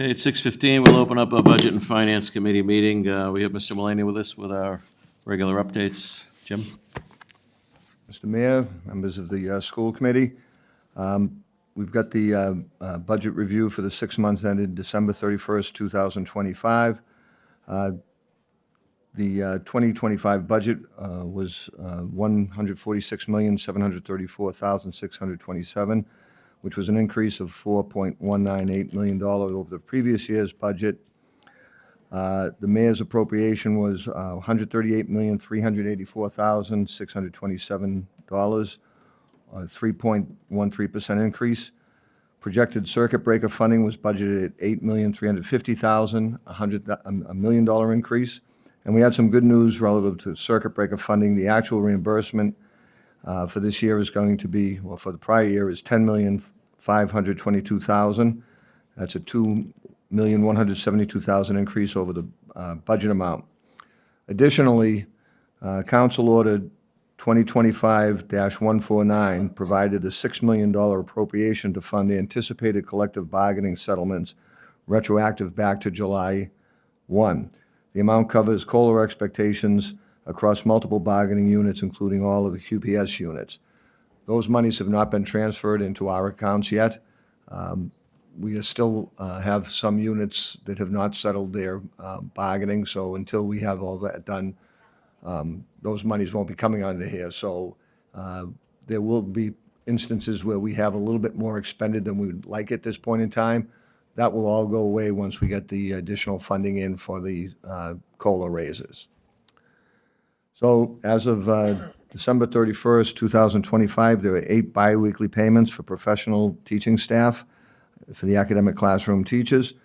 Okay, it's 6:15. We'll open up a Budget and Finance Committee meeting. We have Mr. Mulaney with us with our regular updates. Jim? Mr. Mayor, members of the school committee, we've got the budget review for the 6 months ended December 31st, 2025. The 2025 budget was $146,734,627, which was an increase of $4.198 million over the previous year's budget. The mayor's appropriation was $138,384,627, a 3.13% increase. Projected circuit breaker funding was budgeted at $8,350,000, a $1 million increase. And we had some good news relative to circuit breaker funding. The actual reimbursement for this year is going to be, well, for the prior year is $10,522,000. That's a $2,172,000 increase over the budget amount. Additionally, Council Order 2025-149 provided a $6 million appropriation to fund anticipated collective bargaining settlements retroactive back to July 1. The amount covers COLA expectations across multiple bargaining units, including all of the QPS units. Those monies have not been transferred into our accounts yet. We still have some units that have not settled their bargaining, so until we have all that done, those monies won't be coming onto here. So there will be instances where we have a little bit more expended than we would like at this point in time. That will all go away once we get the additional funding in for the COLA raises. So as of December 31st, 2025, there are 8 biweekly payments for professional teaching staff for the academic classroom teachers,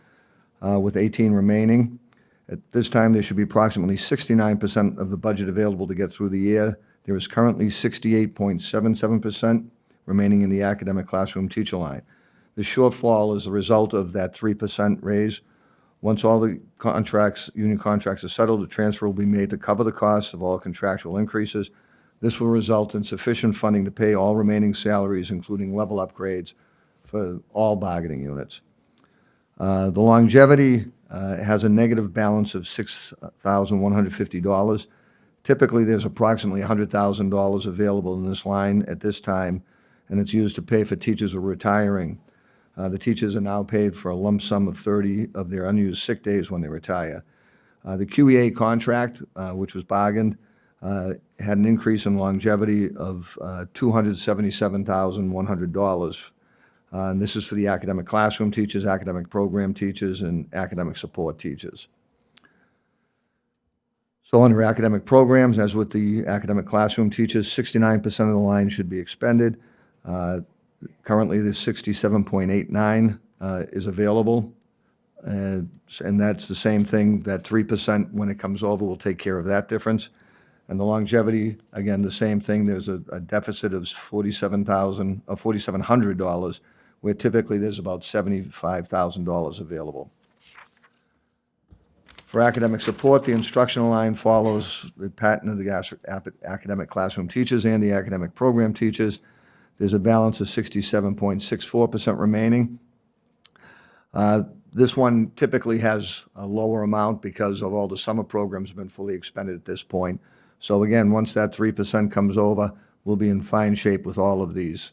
with 18 remaining. At this time, there should be approximately 69% of the budget available to get through the year. There is currently 68.77% remaining in the academic classroom teacher line. The shortfall is a result of that 3% raise. Once all the contracts, union contracts are settled, the transfer will be made to cover the costs of all contractual increases. This will result in sufficient funding to pay all remaining salaries, including level upgrades for all bargaining units. The longevity has a negative balance of $6,150. Typically, there's approximately $100,000 available in this line at this time, and it's used to pay for teachers who are retiring. The teachers are now paid for a lump sum of 30 of their unused sick days when they retire. The QEA contract, which was bargained, had an increase in longevity of $277,100. And this is for the academic classroom teachers, academic program teachers, and academic support teachers. So under academic programs, as with the academic classroom teachers, 69% of the line should be expended. Currently, the 67.89 is available, and that's the same thing. That 3%, when it comes over, will take care of that difference. And the longevity, again, the same thing. There's a deficit of $4,700, where typically there's about $75,000 available. For academic support, the instructional line follows the pattern of the academic classroom teachers and the academic program teachers. There's a balance of 67.64% remaining. This one typically has a lower amount because of all the summer programs have been fully expended at this point. So again, once that 3% comes over, we'll be in fine shape with all of these.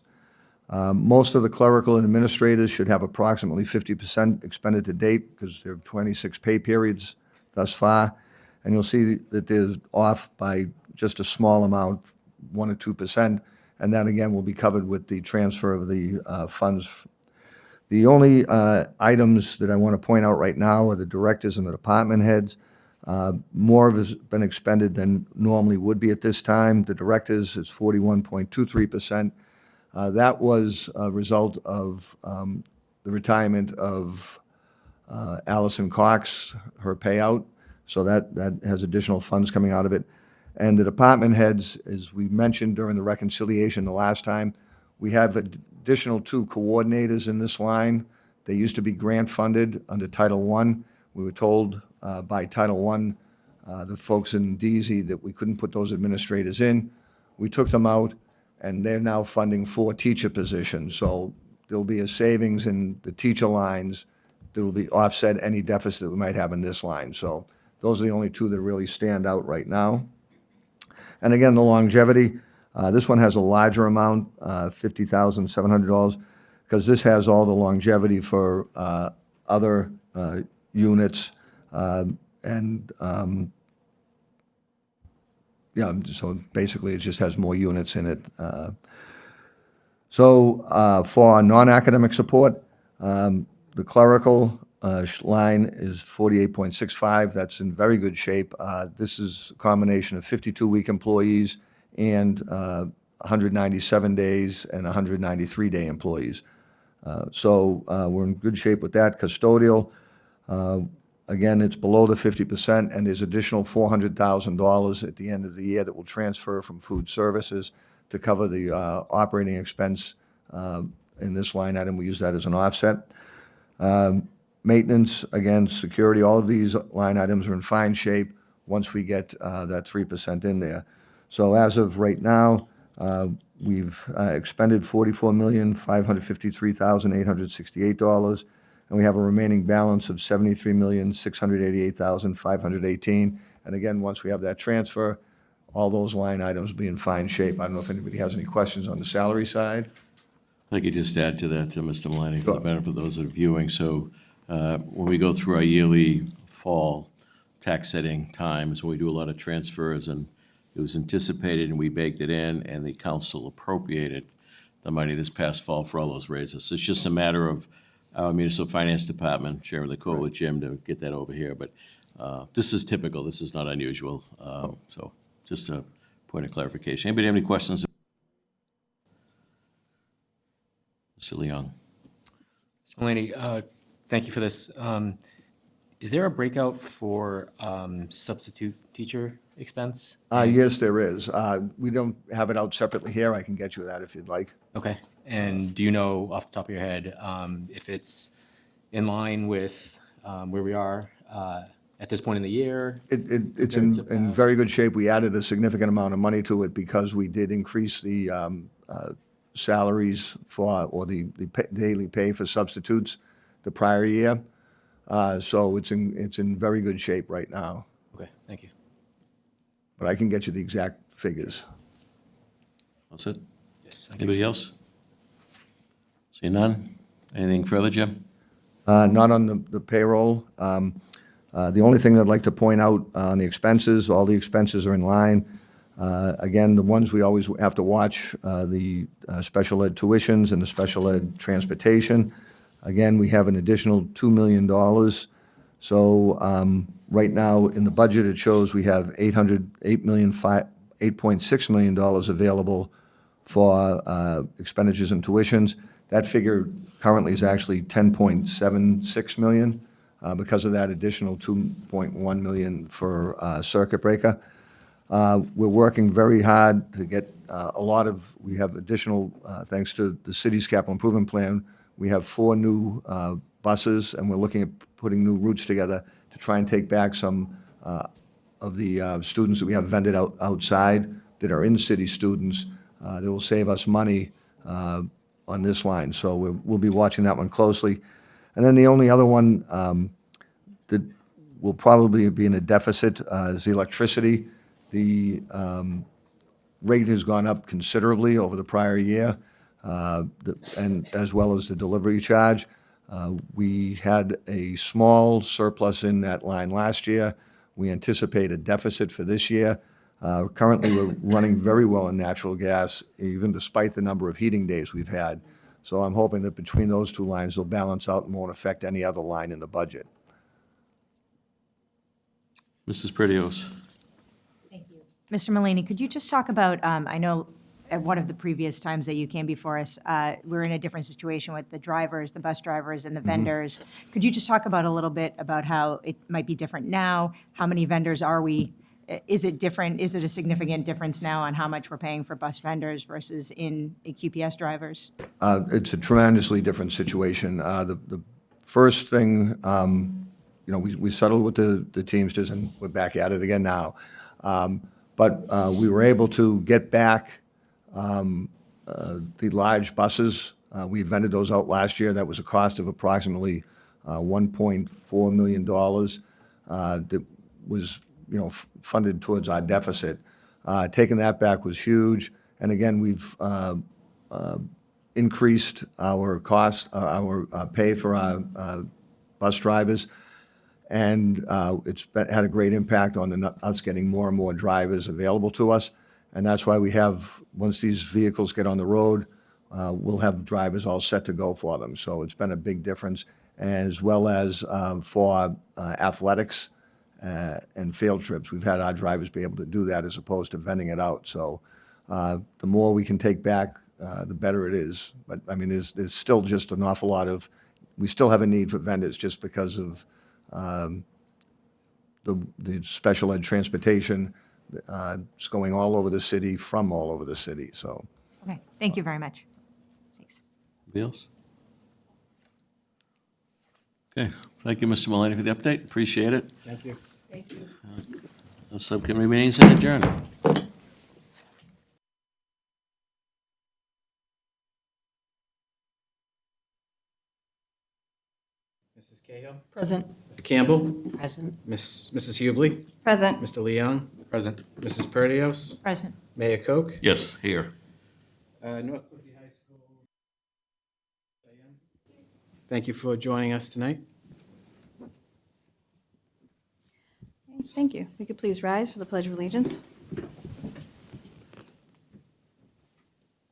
Most of the clerical and administrators should have approximately 50% expended to date because there are 26 pay periods thus far. And you'll see that there's off by just a small amount, 1 or 2%. And that, again, will be covered with the transfer of the funds. The only items that I want to point out right now are the directors and the department heads. More of it has been expended than normally would be at this time. The directors is 41.23%. That was a result of the retirement of Allison Cox, her payout. So that has additional funds coming out of it. And the department heads, as we mentioned during the reconciliation the last time, we have additional 2 coordinators in this line. They used to be grant funded under Title I. We were told by Title I, the folks in DZ, that we couldn't put those administrators in. We took them out, and they're now funding 4 teacher positions. So there'll be a savings in the teacher lines that will be offset any deficit that we might have in this line. So those are the only two that really stand out right now. And again, the longevity, this one has a larger amount, $50,700, because this has all the longevity for other units. Yeah, so basically it just has more units in it. For our non-academic support, the clerical line is 48.65. That's in very good shape. This is a combination of 52-week employees and 197 days and 193-day employees. We're in good shape with that. Custodial, again, it's below the 50%, and there's additional $400,000 at the end of the year that will transfer from food services to cover the operating expense in this line item. We use that as an offset. Maintenance, again, security, all of these line items are in fine shape once we get that 3% in there. So as of right now, we've expended $44,553,868, and we have a remaining balance of $73,688,518. And again, once we have that transfer, all those line items will be in fine shape. I don't know if anybody has any questions on the salary side. I could just add to that, Mr. Maloney, for the benefit of those that are viewing. So when we go through our yearly fall tax setting times, we do a lot of transfers, and it was anticipated, and we baked it in, and the council appropriated the money this past fall for all those raises. So it's just a matter of our municipal finance department, sharing the code with Jim to get that over here. But this is typical. This is not unusual. So just a point of clarification. Anybody have any questions? Mr. Leong. Mr. Mulaney, thank you for this. Is there a breakout for substitute teacher expense? Yes, there is. We don't have it out separately here. I can get you that if you'd like. Okay. And do you know off the top of your head if it's in line with where we are at this point in the year? It's in very good shape. We added a significant amount of money to it because we did increase the salaries for, or the daily pay for substitutes the prior year. So it's in very good shape right now. Okay, thank you. But I can get you the exact figures. That's it? Yes, thank you. Anybody else? See none? Anything further, Jim? Not on the payroll. The only thing I'd like to point out on the expenses, all the expenses are in line. Again, the ones we always have to watch, the special ed tuitions and the special ed transportation. Again, we have an additional $2 million. So right now in the budget, it shows we have $8.6 million available for expenditures and tuitions. That figure currently is actually $10.76 million because of that additional $2.1 million for circuit breaker. We're working very hard to get we have additional, thanks to the city's capital improvement plan, we have 4 new buses, and we're looking at putting new routes together to try and take back some of the students that we have vended outside that are in-city students that will save us money on this line. So we'll be watching that one closely. And then the only other one that will probably be in a deficit is the electricity. The rate has gone up considerably over the prior year, and as well as the delivery charge. We had a small surplus in that line last year. We anticipate a deficit for this year. Currently, we're running very well in natural gas, even despite the number of heating days we've had. So I'm hoping that between those two lines, they'll balance out and won't affect any other line in the budget. Mrs. Pretios. Thank you. Mr. Mulaney, could you just talk about, I know at one of the previous times that you came before us, we're in a different situation with the drivers, the bus drivers and the vendors. Could you just talk about a little bit about how it might be different now? How many vendors are we? Is it different? Is it a significant difference now on how much we're paying for bus vendors versus in QPS drivers? It's a tremendously different situation. The first thing, we settled with the Teamsters, and we're back at it again now. But we were able to get back the large buses. We vended those out last year. That was a cost of approximately $1.4 million that was, funded towards our deficit. Taking that back was huge. And again, we've increased our cost, our pay for our bus drivers. And had a great impact on us getting more and more drivers available to us. And that's why we have, once these vehicles get on the road, we'll have drivers all set to go for them. So it's been a big difference, as well as for athletics and field trips. We've had our drivers be able to do that as opposed to venting it out. So the more we can take back, the better it is. But I mean, there's still just an awful lot of, we still have a need for vendors just because of the special ed transportation. It's going all over the city, from all over the city, so. Okay, thank you very much. Thanks. Anybody else? Okay, thank you, Mr. Mullany, for the update. Appreciate it. Thank you. The subcommittee meetings are adjourned. Mrs. Cahill? Present. Ms. Campbell? Present. Mrs. Hubley? Present. Mr. Leon? Present. Mrs. Perdios? Present. Mayor Koch? Yes, here. North Quincy High School. Thank you for joining us tonight. Thank you. We could please rise for the Pledge of Allegiance.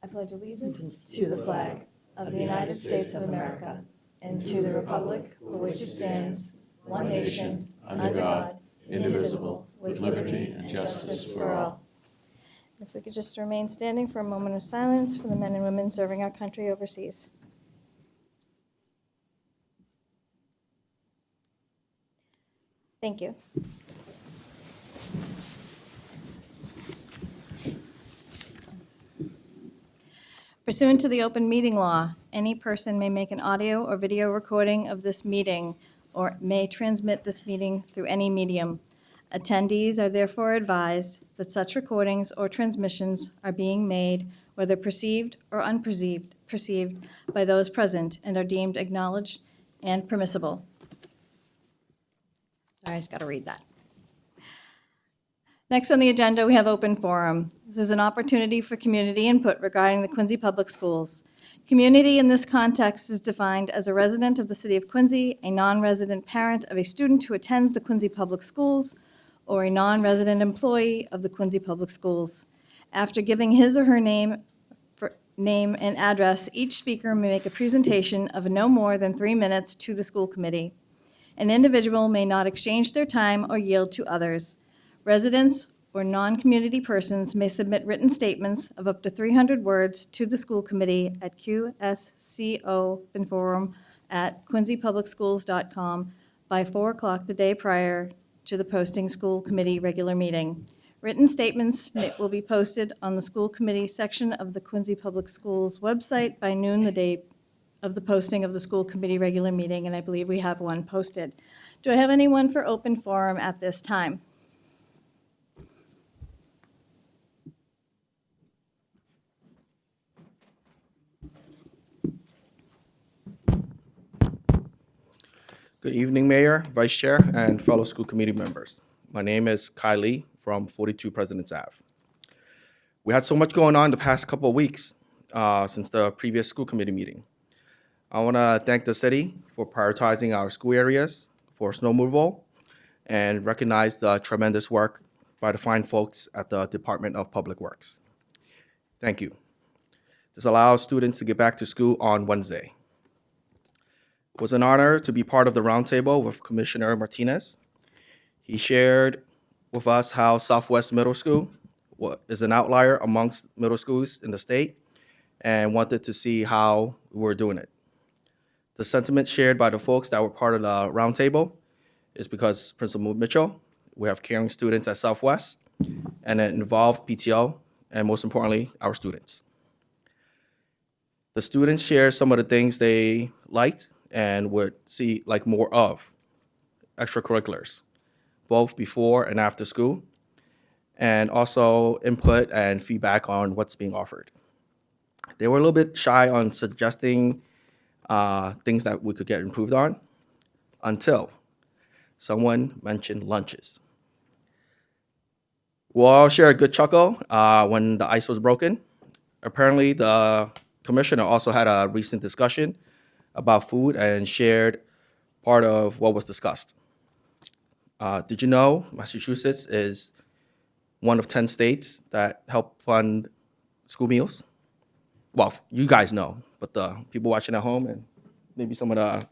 I pledge allegiance to the flag of the United States of America and to the republic for which it stands, one nation, under God, indivisible, with liberty and justice for all. If we could just remain standing for a moment of silence for the men and women serving our country overseas. Thank you. Pursuant to the open meeting law, any person may make an audio or video recording of this meeting or may transmit this meeting through any medium. Attendees are therefore advised that such recordings or transmissions are being made, whether perceived or perceived by those present, and are deemed acknowledged and permissible. Sorry, I just got to read that. Next on the agenda, we have open forum. This is an opportunity for community input regarding the Quincy Public Schools. Community in this context is defined as a resident of the city of Quincy, a non-resident parent of a student who attends the Quincy Public Schools, or a non-resident employee of the Quincy Public Schools. After giving his or her name and address, each speaker may make a presentation of no more than 3 minutes to the school committee. An individual may not exchange their time or yield to others. Residents or non-community persons may submit written statements of up to 300 words to the school committee at qscoinforum@quincypublicschools.com by 4:00 the day prior to the posting school committee regular meeting. Written statements will be posted on the school committee section of the Quincy Public Schools website by noon the day of the posting of the school committee regular meeting, and I believe we have one posted. Do I have anyone for open forum at this time? Good evening, Mayor, Vice Chair, and fellow school committee members. My name is Kai Lee from 42 President's Ave. We had so much going on the past couple of weeks since the previous school committee meeting. I want to thank the city for prioritizing our school areas for snow removal and recognize the tremendous work by the fine folks at the Department of Public Works. Thank you. This allows students to get back to school on Wednesday. It was an honor to be part of the roundtable with Commissioner Martinez. He shared with us how Southwest Middle School is an outlier amongst middle schools in the state and wanted to see how we're doing it. The sentiment shared by the folks that were part of the roundtable is because Principal Mitchell, we have caring students at Southwest, and an involved PTO, and most importantly, our students. The students shared some of the things they liked and would see like more of extracurriculars, both before and after school, and also input and feedback on what's being offered. They were a little bit shy on suggesting things that we could get improved on, until someone mentioned lunches. We'll all share a good chuckle when the ice was broken. Apparently, the commissioner also had a recent discussion about food and shared part of what was discussed. Did you know Massachusetts is one of 10 states that help fund school meals? Well, you guys know, but the people watching at home and maybe some of the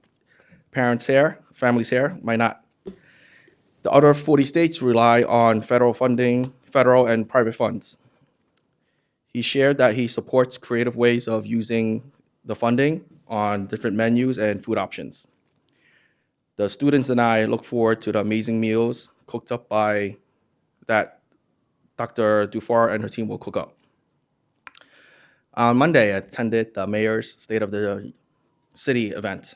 parents here, families here might not. The other 40 states rely on federal funding, federal and private funds. He shared that he supports creative ways of using the funding on different menus and food options. The students and I look forward to the amazing meals cooked up by that Dr. Dufar and her team will cook up. On Monday, I attended the mayor's State of the City event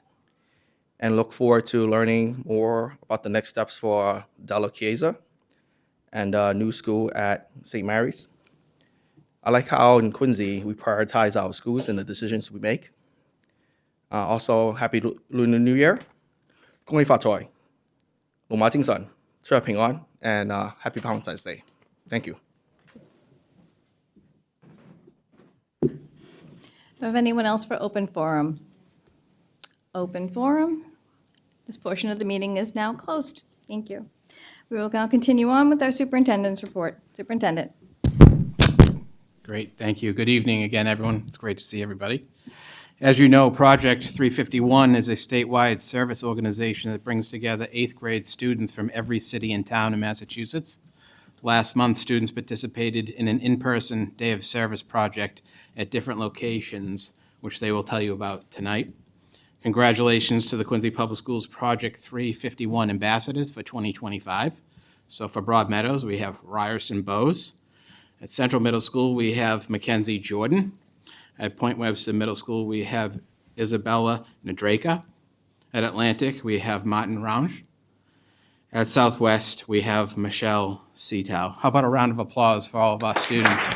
and look forward to learning more about the next steps for Della Chiesa and a new school at St. Mary's. I like how in Quincy we prioritize our schools and the decisions we make. Also, happy Lunar New Year. 恭喜發財，龍馬精神，出入平安 and happy Valentine's Day. Thank you. Do I have anyone else for open forum? Open forum? This portion of the meeting is now closed. Thank you. We will now continue on with our superintendent's report. Superintendent. Great, thank you. Good evening again, everyone. It's great to see everybody. As you know, Project 351 is a statewide service organization that brings together 8th grade students from every city and town in Massachusetts. Last month, students participated in an in-person day of service project at different locations, which they will tell you about tonight. Congratulations to the Quincy Public Schools Project 351 ambassadors for 2025. So for Broad Meadows, we have Ryerson Bowes. At Central Middle School, we have Mackenzie Jordan. At Point Webster Middle School, we have Isabella Nadraka. At Atlantic, we have Martin Rounge. At Southwest, we have Michelle Setow. How about a round of applause for all of our students?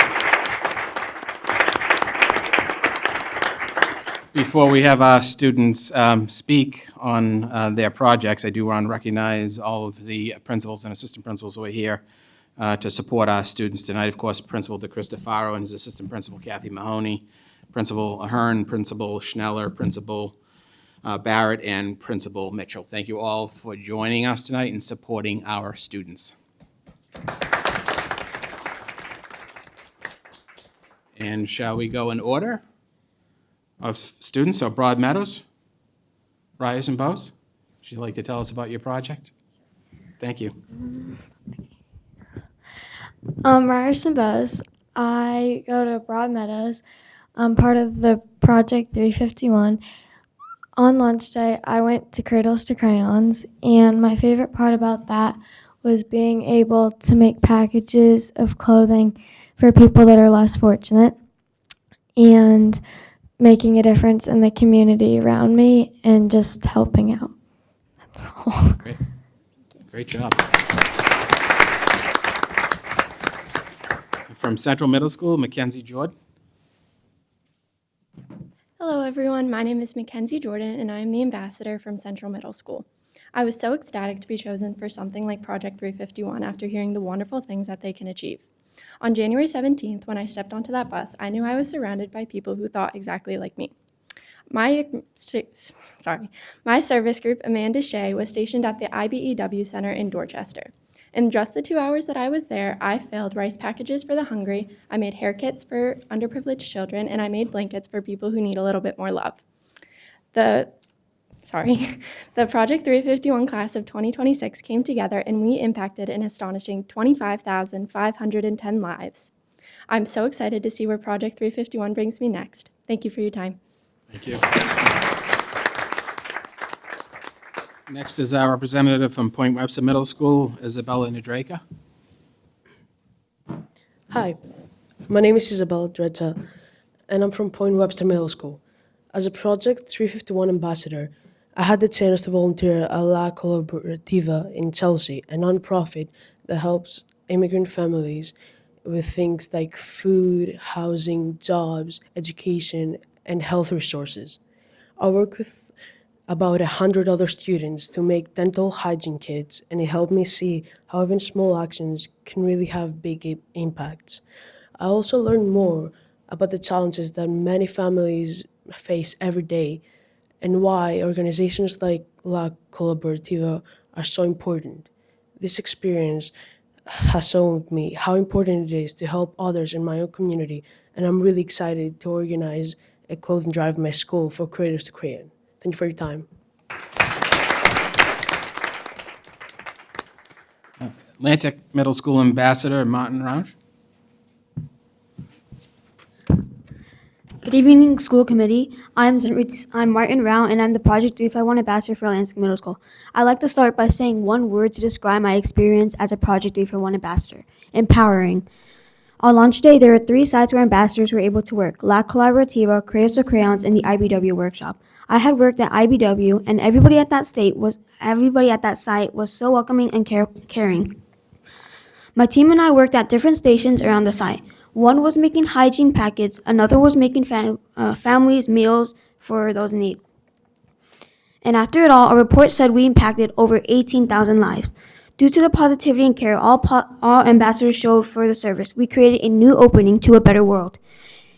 Before we have our students speak on their projects, I do want to recognize all of the principals and assistant principals who are here to support our students tonight. Of course, Principal DeCristofaro and his assistant principal, Kathy Mahoney, Principal Ahern, Principal Schneller, Principal Barrett, and Principal Mitchell. Thank you all for joining us tonight and supporting our students. And shall we go in order of students? So Broad Meadows, Ryerson Bowes, would you like to tell us about your project? Thank you. Ryerson Bowes. I go to Broad Meadows. I'm part of the Project 351. On lunch day, I went to Cradles to Crayons, and my favorite part about that was being able to make packages of clothing for people that are less fortunate and making a difference in the community around me and just helping out. That's all. Great. Great job. From Central Middle School, Mackenzie Jordan. Hello, everyone. My name is Mackenzie Jordan, and I am the ambassador from Central Middle School. I was so ecstatic to be chosen for something like Project 351 after hearing the wonderful things that they can achieve. On January 17th, when I stepped onto that bus, I knew I was surrounded by people who thought exactly like me. My service group, Amanda Shea, was stationed at the IBEW Center in Dorchester. In just the 2 hours that I was there, I filled rice packages for the hungry, I made hair kits for underprivileged children, and I made blankets for people who need a little bit more love. The Project 351 class of 2026 came together and we impacted an astonishing 25,510 lives. I'm so excited to see where Project 351 brings me next. Thank you for your time. Thank you. Next is our representative from Point Webster Middle School, Isabella Nadraka. Hi, my name is Isabella Nadraka, and I'm from Point Webster Middle School. As a Project 351 ambassador, I had the chance to volunteer at La Colaborativa in Chelsea, a nonprofit that helps immigrant families with things like food, housing, jobs, education, and health resources. I work with about 100 other students to make dental hygiene kits, and it helped me see how even small actions can really have big impacts. I also learned more about the challenges that many families face every day and why organizations like La Colaborativa are so important. This experience has shown me how important it is to help others in my own community, and I'm really excited to organize a clothing drive in my school for Creators to Crayon. Thank you for your time. Atlantic Middle School Ambassador Martin Roush. Good evening, school committee. I'm Martin Rao, and I'm the Project 351 ambassador for Atlantic Middle School. I'd like to start by saying one word to describe my experience as a Project 351 ambassador: empowering. On launch day, there were 3 sites where ambassadors were able to work: La Colaborativa, Creators of Crayons, and the IBW workshop. I had worked at IBW, and everybody at that site was so welcoming and caring. My team and I worked at different stations around the site. One was making hygiene packets, another was making families meals for those in need. And after it all, a report said we impacted over 18,000 lives. Due to the positivity and care all ambassadors showed for the service, we created a new opening to a better world.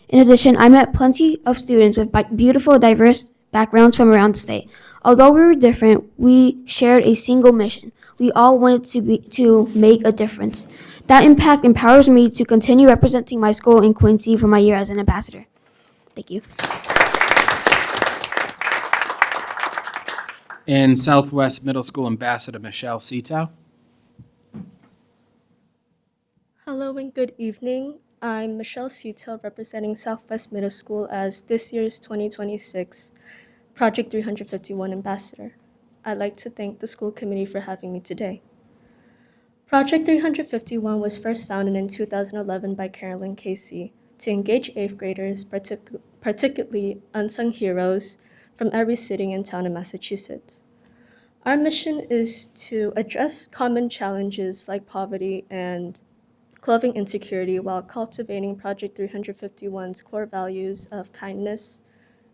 In addition, I met plenty of students with beautiful, diverse backgrounds from around the state. Although we were different, we shared a single mission. We all wanted to make a difference. That impact empowers me to continue representing my school in Quincy for my year as an ambassador. Thank you. And Southwest Middle School Ambassador Michelle Sito. Hello and good evening. I'm Michelle Sito, representing Southwest Middle School as this year's 2026 Project 351 Ambassador. I'd like to thank the school committee for having me today. Project 351 was first founded in 2011 by Carolyn Casey to engage 8th graders, particularly unsung heroes, from every city and town in Massachusetts. Our mission is to address common challenges like poverty and clothing insecurity while cultivating Project 351's core values of kindness,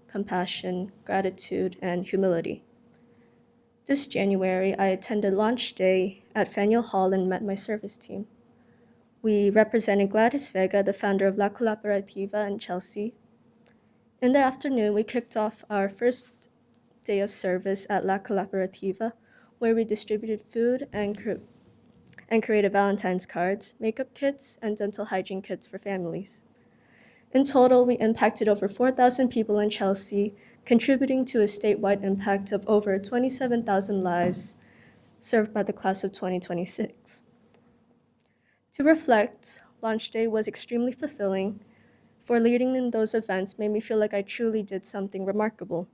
compassion, gratitude, and humility. This January, I attended launch day at Faneuil Hall and met my service team. We represented Gladys Vega, the founder of La Colaborativa in Chelsea. In the afternoon, we kicked off our first day of service at La Colaborativa, where we distributed food and created Valentine's cards, makeup kits, and dental hygiene kits for families. In total, we impacted over 4,000 people in Chelsea, contributing to a statewide impact of over 27,000 lives served by the class of 2026. To reflect, launch day was extremely fulfilling, for leading in those events made me feel like I truly did something remarkable,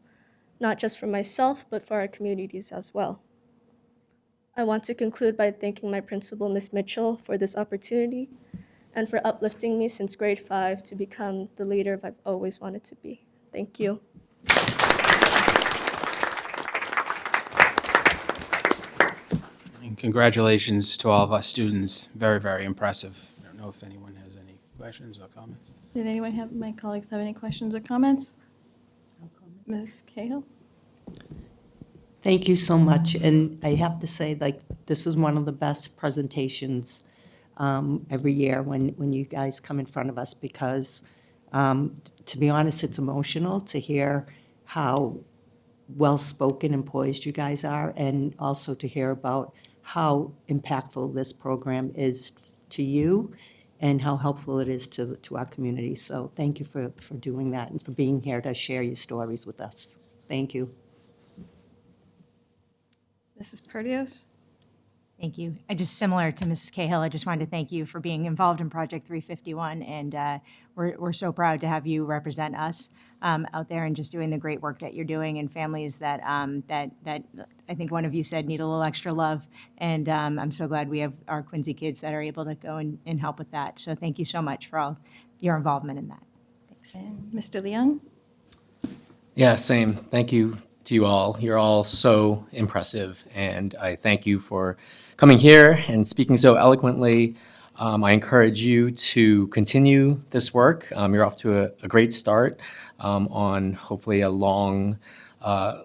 not just for myself, but for our communities as well. I want to conclude by thanking my principal, Ms. Mitchell, for this opportunity and for uplifting me since grade 5 to become the leader I've always wanted to be. Thank you. And congratulations to all of our students. Very, very impressive. I don't know if anyone has any questions or comments. Did anyone have, my colleagues have any questions or comments? Ms. Cahill? Thank you so much. And I have to say, this is one of the best presentations every year when you guys come in front of us because, to be honest, it's emotional to hear how well-spoken and poised you guys are, and also to hear about how impactful this program is to you and how helpful it is to our community. So thank you for doing that and for being here to share your stories with us. Thank you. Mrs. Perdios? Thank you. Just similar to Mrs. Cahill, I just wanted to thank you for being involved in Project 351, and we're so proud to have you represent us out there and just doing the great work that you're doing, and families that I think one of you said need a little extra love, and I'm so glad we have our Quincy kids that are able to go and help with that. So thank you so much for all your involvement in that. Thanks. And Mr. Leung? Yeah, same. Thank you to you all. You're all so impressive, and I thank you for coming here and speaking so eloquently. I encourage you to continue this work. You're off to a great start on hopefully a long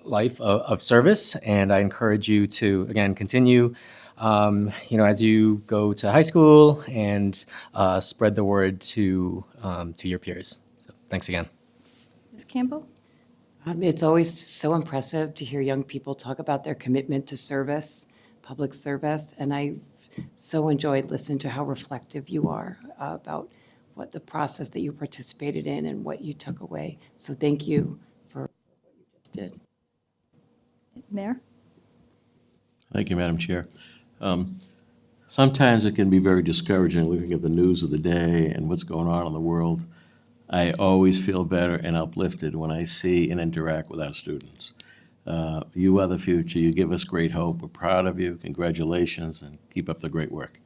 life of service, and I encourage you to, again, continue, as you go to high school and spread the word to your peers. So thanks again. Ms. Campbell? It's always so impressive to hear young people talk about their commitment to service, public service, and I so enjoyed listening to how reflective you are about what the process that you participated in and what you took away. So thank you for what you just did. Mayor? Thank you, Madam Chair. Sometimes it can be very discouraging looking at the news of the day and what's going on in the world. I always feel better and uplifted when I see and interact with our students. You are the future. You give us great hope. We're proud of you. Congratulations, and keep up the great work.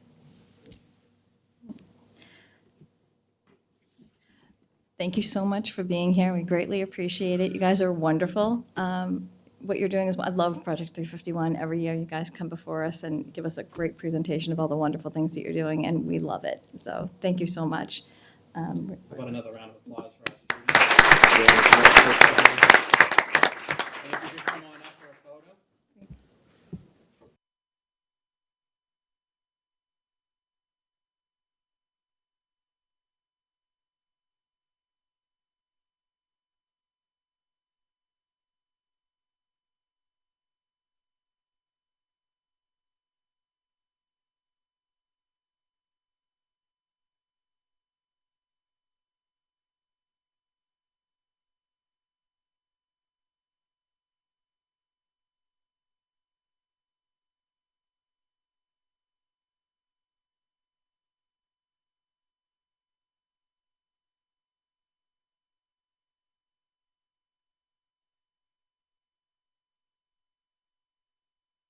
Thank you so much for being here. We greatly appreciate it. You guys are wonderful. What you're doing is, I love Project 351. Every year you guys come before us and give us a great presentation of all the wonderful things that you're doing, and we love it. So thank you so much. How about another round of applause for our students? And if you could come on up for a photo.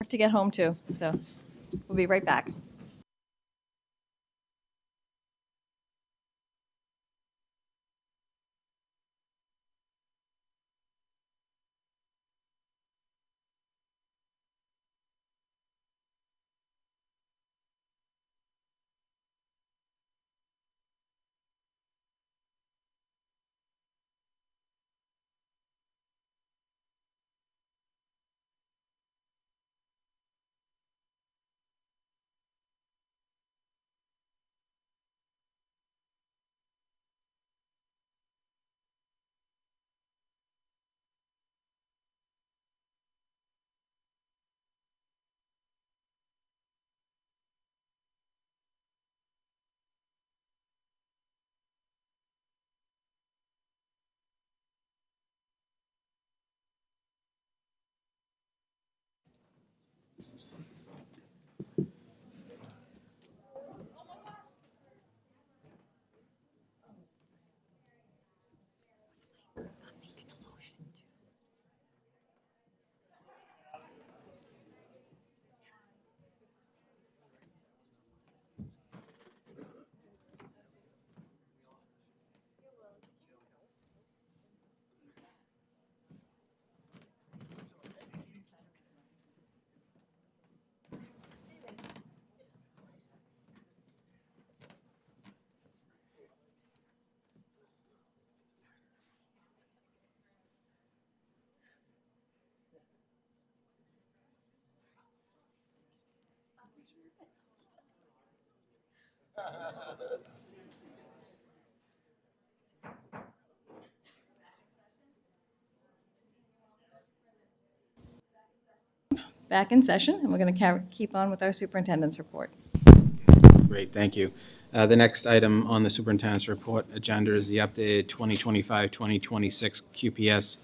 To get home to, so we'll be right back. Back in session, and we're going to keep on with our superintendent's report. Great, thank you. The next item on the superintendent's report agenda is the updated 2025-2026 QPS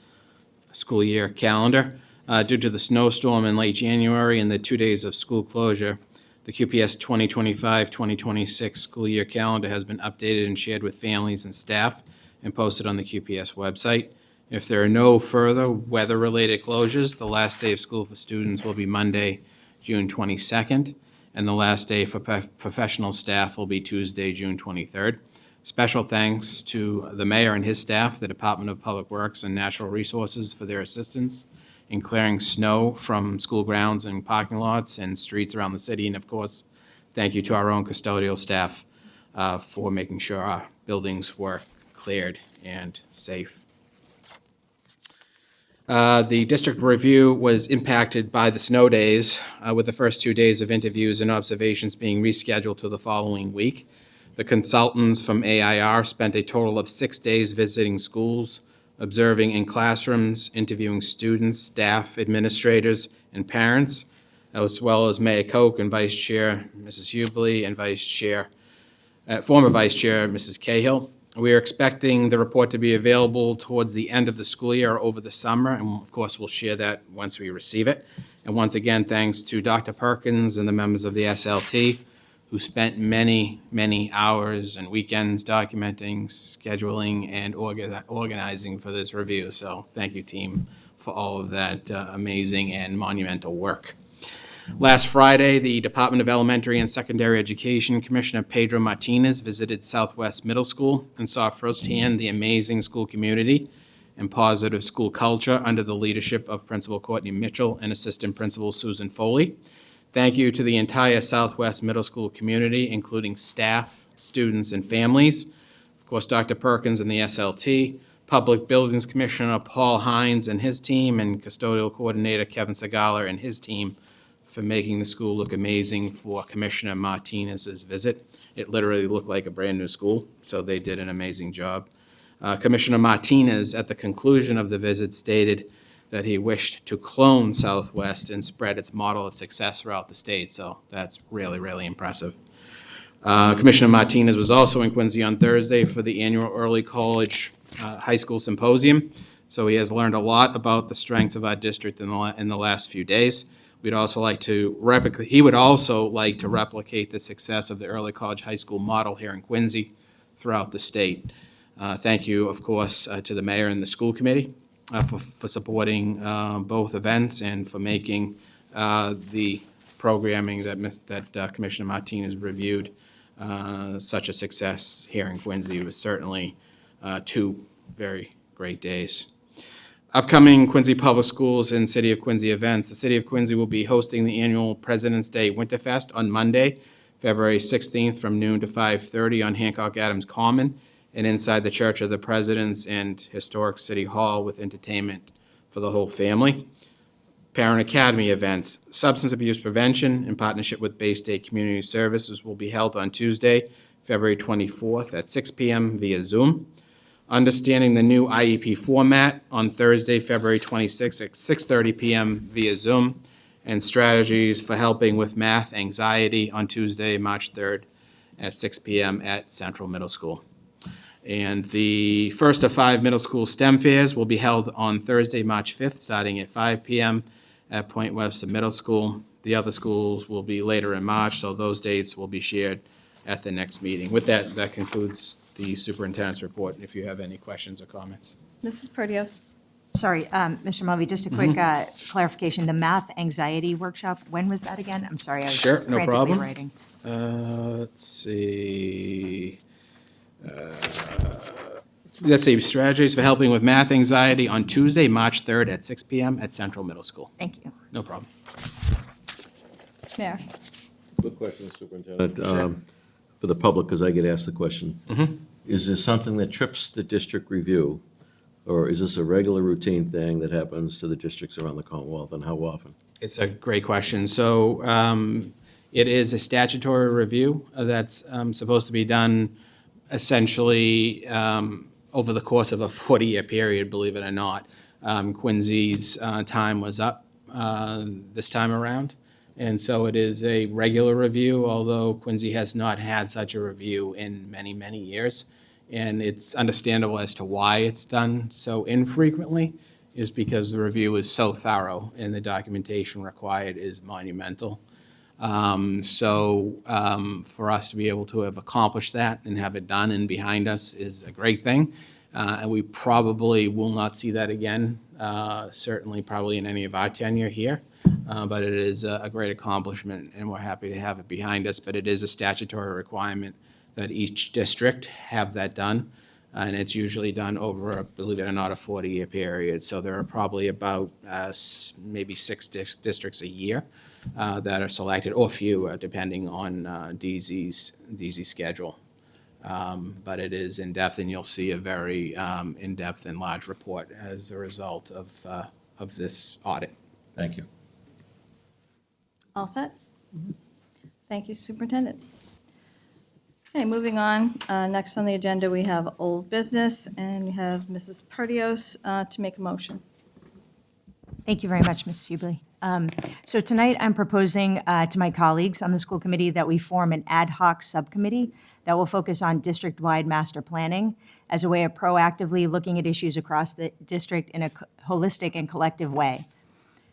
school year calendar. Due to the snowstorm in late January and the 2 days of school closure, the QPS 2025-2026 school year calendar has been updated and shared with families and staff and posted on the QPS website. If there are no further weather-related closures, the last day of school for students will be Monday, June 22nd, and the last day for professional staff will be Tuesday, June 23rd. Special thanks to the mayor and his staff, the Department of Public Works and Natural Resources for their assistance in clearing snow from school grounds and parking lots and streets around the city. And of course, thank you to our own custodial staff for making sure our buildings were cleared and safe. The district review was impacted by the snow days, with the first 2 days of interviews and observations being rescheduled to the following week. The consultants from AIR spent a total of 6 days visiting schools, observing in classrooms, interviewing students, staff, administrators, and parents, as well as Mayor Koch and Vice Chair Mrs. Hubley and former Vice Chair Mrs. Cahill. We are expecting the report to be available towards the end of the school year or over the summer, and of course, we'll share that once we receive it. And once again, thanks to Dr. Perkins and the members of the SLT, who spent many, many hours and weekends documenting, scheduling, and organizing for this review. So thank you, team, for all of that amazing and monumental work. Last Friday, the Department of Elementary and Secondary Education Commissioner Pedro Martinez visited Southwest Middle School and saw firsthand the amazing school community and positive school culture under the leadership of Principal Courtney Mitchell and Assistant Principal Susan Foley. Thank you to the entire Southwest Middle School community, including staff, students, and families. Of course, Dr. Perkins and the SLT, Public Buildings Commissioner Paul Hines and his team, and Custodial Coordinator Kevin Segala and his team for making the school look amazing for Commissioner Martinez's visit. It literally looked like a brand-new school, so they did an amazing job. Commissioner Martinez, at the conclusion of the visit, stated that he wished to clone Southwest and spread its model of success throughout the state, so that's really, really impressive. Commissioner Martinez was also in Quincy on Thursday for the annual Early College High School Symposium, so he has learned a lot about the strengths of our district in the last few days. He would also like to replicate the success of the Early College High School model here in Quincy throughout the state. Thank you, of course, to the mayor and the school committee for supporting both events and for making the programming that Commissioner Martinez reviewed such a success here in Quincy. It was certainly 2 very great days. Upcoming Quincy Public Schools and City of Quincy events. The City of Quincy will be hosting the annual President's Day Winterfest on Monday, February 16th from noon to 5:30 on Hancock Adams Common and inside the Church of the Presidents and Historic City Hall with entertainment for the whole family. Parent Academy events. Substance abuse prevention in partnership with Bay State Community Services will be held on Tuesday, February 24th at 6 p.m. via Zoom. Understanding the new IEP format on Thursday, February 26th at 6:30 p.m. via Zoom, and strategies for helping with math anxiety on Tuesday, March 3rd at 6 p.m. at Central Middle School. And the first of 5 middle school STEM fairs will be held on Thursday, March 5th, starting at 5 p.m. at Point Webster Middle School. The other schools will be later in March, so those dates will be shared at the next meeting. With that, that concludes the superintendent's report, if you have any questions or comments. Mrs. Perdios. Sorry, Mr. Mulvey, just a quick clarification. The math anxiety workshop, when was that again? I'm sorry, I was Sure, no frantically problem. writing. Let's see. Let's see, strategies for helping with math anxiety on Tuesday, March 3rd at 6 p.m. at Central Middle School. Thank you. No problem. Mayor. Good question, Superintendent. For the public, because I get asked the question. Is this something that trips the district review? Or is this a regular routine thing that happens to the districts around the Commonwealth, and how often? It's a great question. So it is a statutory review that's supposed to be done essentially over the course of a 40-year period, believe it or not. Quincy's time was up this time around. And so it is a regular review, although Quincy has not had such a review in many, many years. And it's understandable as to why it's done so infrequently, is because the review is so thorough and the documentation required is monumental. For us to be able to have accomplished that and have it done and behind us is a great thing. And we probably will not see that again, certainly probably in any of our tenure here. But it is a great accomplishment, and we're happy to have it behind us. But it is a statutory requirement that each district have that done, and it's usually done over, believe it or not, a 40-year period. So there are probably about maybe 6 districts a year that are selected, or fewer, depending on DZ's schedule. But it is in-depth, and you'll see a very in-depth and large report as a result of of this audit. Thank you. All set? Thank you, Superintendent. Okay, moving on. Next on the agenda, we have old business, and we have Mrs. Perdios to make a motion. Thank you very much, Ms. Hubley. So tonight, I'm proposing to my colleagues on the school committee that we form an ad hoc subcommittee that will focus on district-wide master planning as a way of proactively looking at issues across the district in a holistic and collective way.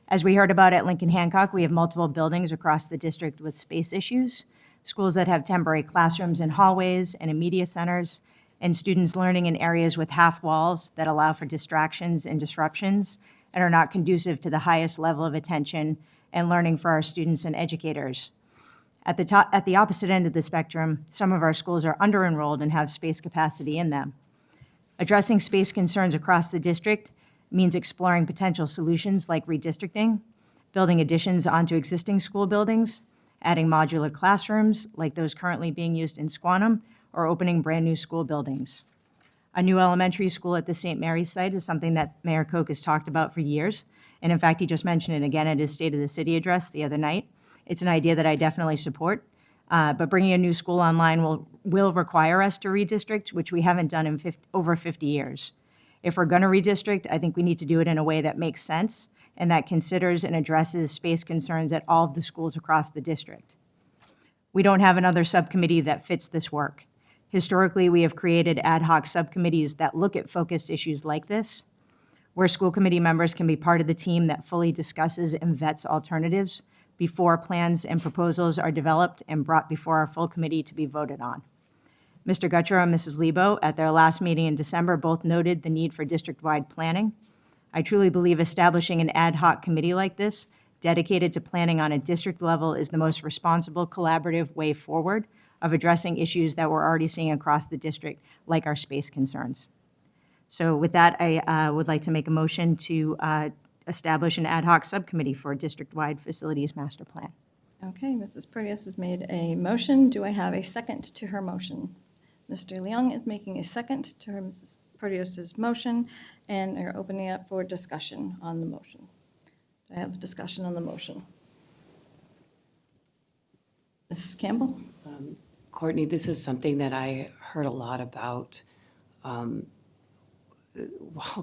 As we heard about at Lincoln Hancock, we have multiple buildings across the district with space issues, schools that have temporary classrooms and hallways and in media centers, and students learning in areas with half walls that allow for distractions and disruptions and are not conducive to the highest level of attention and learning for our students and educators. At the opposite end of the spectrum, some of our schools are under-enrolled and have space capacity in them. Addressing space concerns across the district means exploring potential solutions like redistricting, building additions onto existing school buildings, adding modular classrooms like those currently being used in Squantum, or opening brand-new school buildings. A new elementary school at the St. Mary's site is something that Mayor Koch has talked about for years, and in fact, he just mentioned it again at his State of the City address the other night. It's an idea that I definitely support, but bringing a new school online will require us to redistrict, which we haven't done in over 50 years. If we're going to redistrict, I think we need to do it in a way that makes sense and that considers and addresses space concerns at all of the schools across the district. We don't have another subcommittee that fits this work. Historically, we have created ad hoc subcommittees that look at focused issues like this, where school committee members can be part of the team that fully discusses and vets alternatives before plans and proposals are developed and brought before our full committee to be voted on. Mr. Guttrow and Mrs. Lebo, at their last meeting in December, both noted the need for district-wide planning. I truly believe establishing an ad hoc committee like this, dedicated to planning on a district level, is the most responsible, collaborative way forward of addressing issues that we're already seeing across the district, like our space concerns. So with that, I would like to make a motion to establish an ad hoc subcommittee for a district-wide facilities master plan. Okay, Mrs. Perdios has made a motion. Do I have a second to her motion? Mr. Leung is making a second to her Mrs. Perdios' motion, and are opening up for discussion on the motion. Do I have discussion on the motion? Mrs. Campbell? Courtney, this is something that I heard a lot about while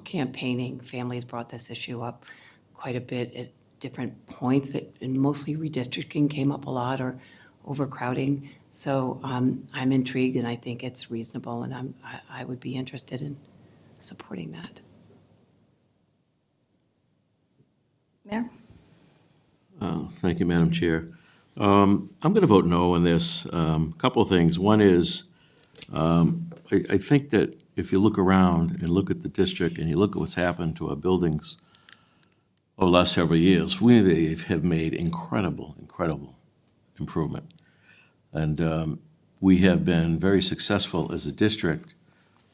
campaigning. Families brought this issue up quite a bit at different points, and mostly redistricting came up a lot, or overcrowding. So I'm intrigued, and I think it's reasonable, and I would be interested in supporting that. Mayor? Thank you, Madam Chair. I'm going to vote no on this. A couple of things. One is, I think that if you look around and look at the district and you look at what's happened to our buildings over the last several years, we have made incredible improvement. And we have been very successful as a district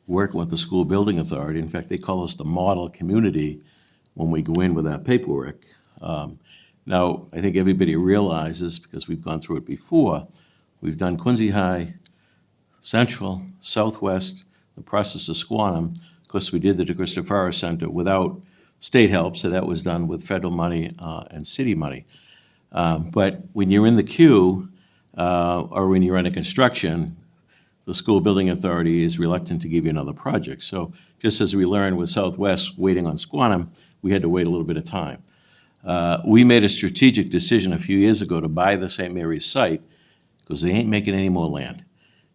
working with the school building authority. In fact, they call us the model community when we go in with our paperwork. Now, I think everybody realizes, because we've gone through it before, we've done Quincy High, Central, Southwest, the process of Squantum. Of course, we did the DeChristopher Forest Center without state help, so that was done with federal money and city money. But when you're in the queue, or when you're under construction, the school building authority is reluctant to give you another project. So just as we learned with Southwest waiting on Squantum, we had to wait a little bit of time. We made a strategic decision a few years ago to buy the St. Mary's site because they ain't making any more land.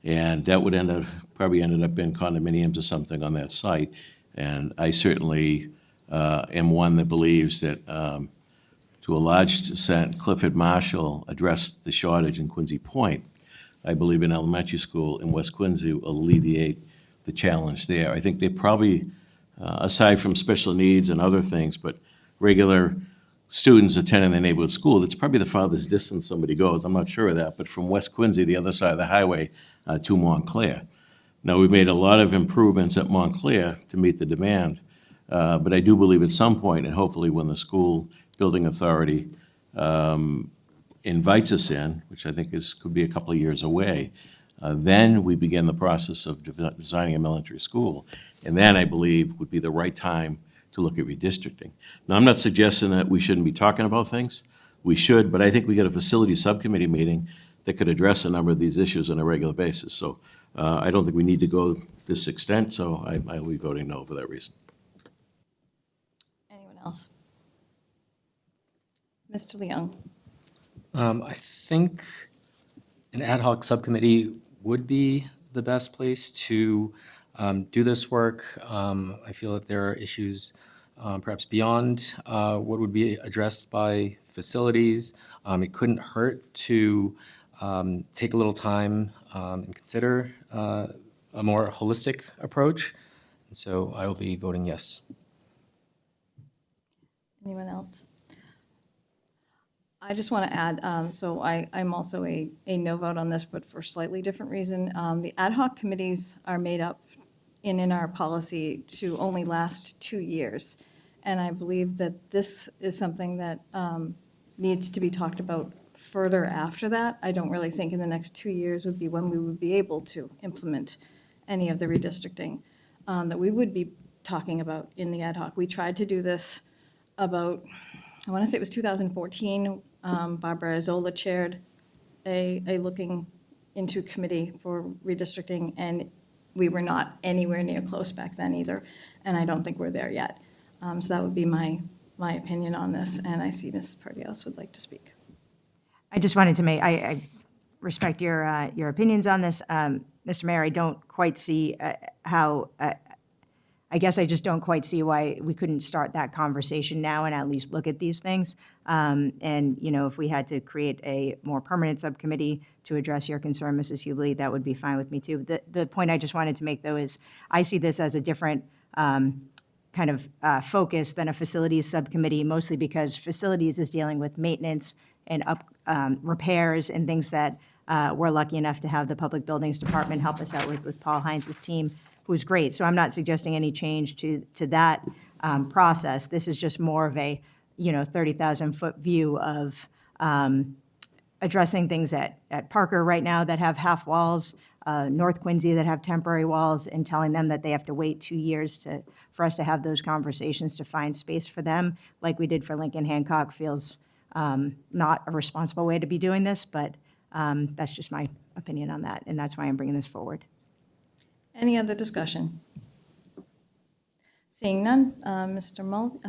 And that would probably ended up in condominiums or something on that site. And I certainly am one that believes that to a large extent, Clifford Marshall addressed the shortage in Quincy Point. I believe an elementary school in West Quincy will alleviate the challenge there. I think they probably, aside from special needs and other things, but regular students attending the neighborhood school, it's probably the farthest distance somebody goes. I'm not sure of that, but from West Quincy, the other side of the highway, to Montclair. Now, we've made a lot of improvements at Montclair to meet the demand, but I do believe at some point, and hopefully when the school building authority invites us in, which I think could be a couple of years away, then we begin the process of designing an elementary school. And then I believe would be the right time to look at redistricting. Now, I'm not suggesting that we shouldn't be talking about things. We should, but I think we got a facility subcommittee meeting that could address a number of these issues on a regular basis. So I don't think we need to go this extent, so I will be voting no for that reason. Anyone else? Mr. Leung? I think an ad hoc subcommittee would be the best place to do this work. I feel that there are issues perhaps beyond what would be addressed by facilities. It couldn't hurt to take a little time and consider a more holistic approach. And so I will be voting yes. Anyone else? I just want to add, so I'm also a no vote on this, but for a slightly different reason. The ad hoc committees are made up in our policy to only last 2 years. And I believe that this is something that needs to be talked about further after that. I don't really think in the next 2 years would be when we would be able to implement any of the redistricting that we would be talking about in the ad hoc. We tried to do this about, I want to say it was 2014. Barbara Zola chaired a looking into committee for redistricting, and we were not anywhere near close back then either, and I don't think we're there yet. So that would be my opinion on this, and I see Ms. Perdios would like to speak. I just wanted to make, I respect your opinions on this. Mr. Mayor, I don't quite see how, I guess I just don't quite see why we couldn't start that conversation now and at least look at these things. And, you know, if we had to create a more permanent subcommittee to address your concern, Mrs. Hubley, that would be fine with me too. The point I just wanted to make, though, is I see this as a different kind of focus than a facilities subcommittee, mostly because facilities is dealing with maintenance and repairs and things that we're lucky enough to have the Public Buildings Department help us out with Paul Hines' team, who's great. So I'm not suggesting any change to that process. This is just more of a, 30,000-foot view of addressing things at Parker right now that have half walls, North Quincy that have temporary walls, and telling them that they have to wait 2 years for us to have those conversations to find space for them, like we did for Lincoln Hancock, feels not a responsible way to be doing this, but that's just my opinion on that, and that's why I'm bringing this forward. Any other discussion? Seeing none,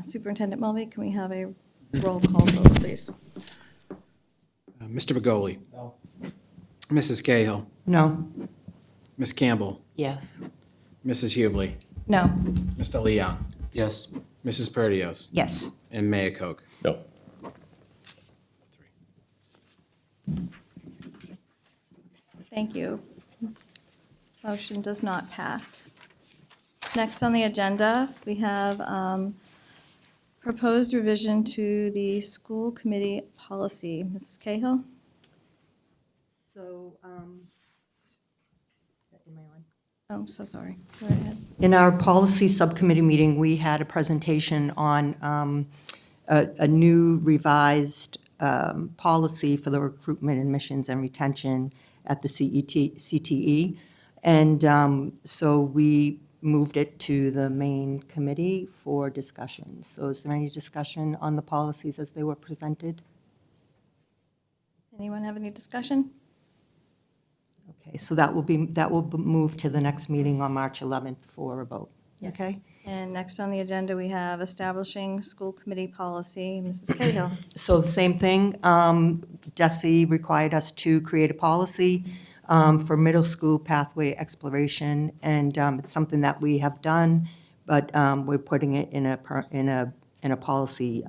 Superintendent Mulvey, can we have a roll call vote, please? Mr. Begoli? No. Mrs. Cahill? No. Ms. Campbell? Yes. Mrs. Hubley? No. Mr. Leung? Yes. Mrs. Perdios? Yes. And Mayor Koch. No. Thank you. Motion does not pass. Next on the agenda, we have proposed revision to the school committee policy. Mrs. Cahill? So, Oh, so sorry. Go ahead. in our policy subcommittee meeting, we had a presentation on a new revised policy for the recruitment, admissions, and retention at the CTE. And so we moved it to the main committee for discussion. So is there any discussion on the policies as they were presented? Anyone have any discussion? Okay, so that will be moved to the next meeting on March 11th for a vote. Okay? And next on the agenda, we have establishing school committee policy. Mrs. Cahill? So the same thing, DESE required us to create a policy for middle school pathway exploration, and it's something that we have done, but we're putting it in a policy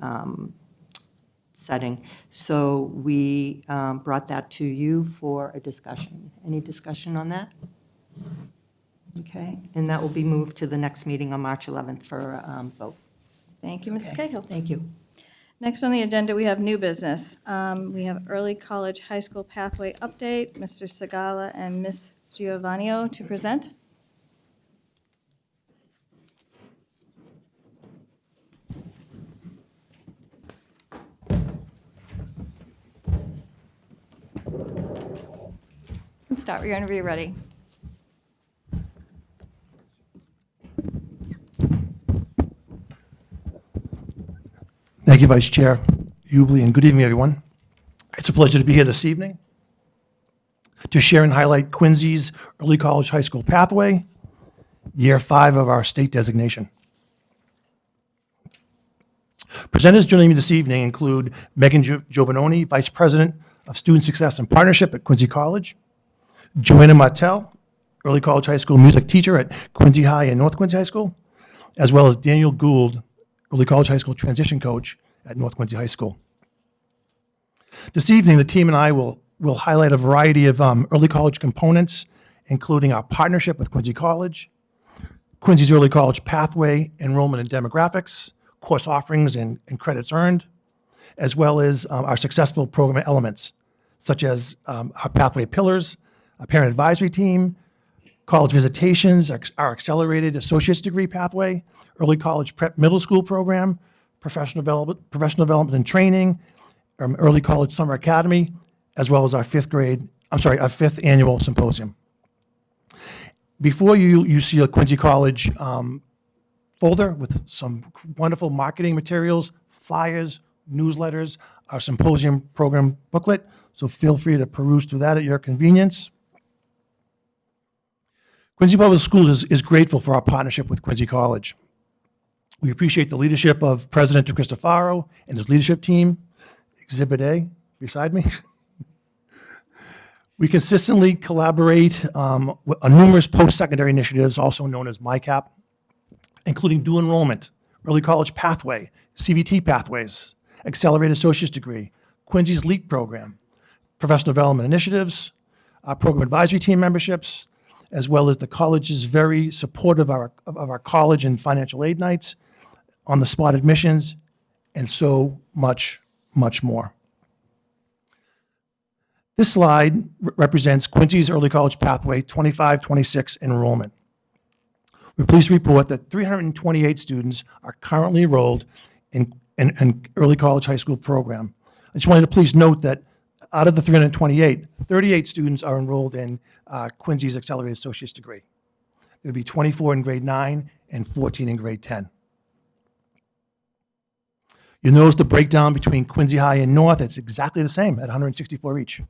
setting. So we brought that to you for a discussion. Any discussion on that? Okay, and that will be moved to the next meeting on March 11th for a vote. Thank you, Mrs. Cahill. Thank you. Next on the agenda, we have new business. We have early college high school pathway update, Mr. Segala and Ms. Giovanni to present. Start whenever you're ready. Thank you, Vice Chair Hubley, and good evening, everyone. It's a pleasure to be here this evening to share and highlight Quincy's Early College High School Pathway, year 5 of our state designation. Presenters joining me this evening include Megan Giovanoni, Vice President of Student Success and Partnership at Quincy College, Joanna Martell, Early College High School music teacher at Quincy High and North Quincy High School, as well as Daniel Gould, Early College High School transition coach at North Quincy High School. This evening, the team and I will highlight a variety of early college components, including our partnership with Quincy College, Quincy's Early College Pathway, enrollment and demographics, course offerings and credits earned, as well as our successful program elements, such as our Pathway Pillars, our Parent Advisory Team, college visitations, our accelerated associate's degree pathway, early college prep middle school program, professional development and training, early college summer academy, as well as our fifth annual symposium. Before you see a Quincy College folder with some wonderful marketing materials, flyers, newsletters, our symposium program booklet, so feel free to peruse through that at your convenience. Quincy Public Schools is grateful for our partnership with Quincy College. We appreciate the leadership of President DeCristofaro and his leadership team, Exhibit A, beside me. We consistently collaborate on numerous post-secondary initiatives, also known as MyCap, including dual enrollment, early college pathway, CVT pathways, accelerated associate's degree, Quincy's LEAP program, professional development initiatives, our program advisory team memberships, as well as the college is very supportive of our college and financial aid nights, on-the-spot admissions, and so much, much more. This slide represents Quincy's Early College Pathway 25-26 enrollment. We're pleased to report that 328 students are currently enrolled in Early College High School program. I just wanted to please note that out of the 328, 38 students are enrolled in Quincy's Accelerated Associate's degree. There will be 24 in grade 9 and 14 in grade 10. You'll notice the breakdown between Quincy High and North. It's exactly the same at 164 each.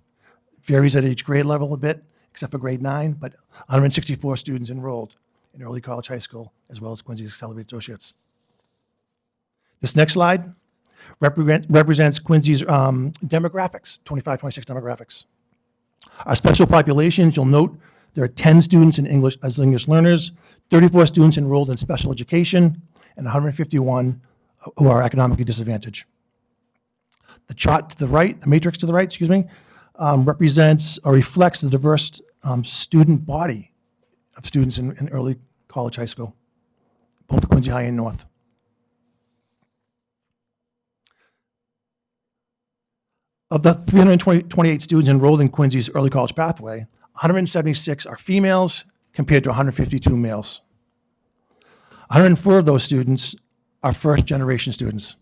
Varies at each grade level a bit, except for grade 9, but 164 students enrolled in Early College High School, as well as Quincy's Accelerated Associates. This next slide represents Quincy's demographics, 25-26 demographics. Our special populations, you'll note there are 10 students in English as English learners, 34 students enrolled in special education, and 151 who are economically disadvantaged. The chart to the right, the matrix to the right, represents or reflects the diverse student body of students in Early College High School, both Quincy High and North. Of the 328 students enrolled in Quincy's Early College Pathway, 176 are females compared to 152 males. 104 of those students are first-generation students.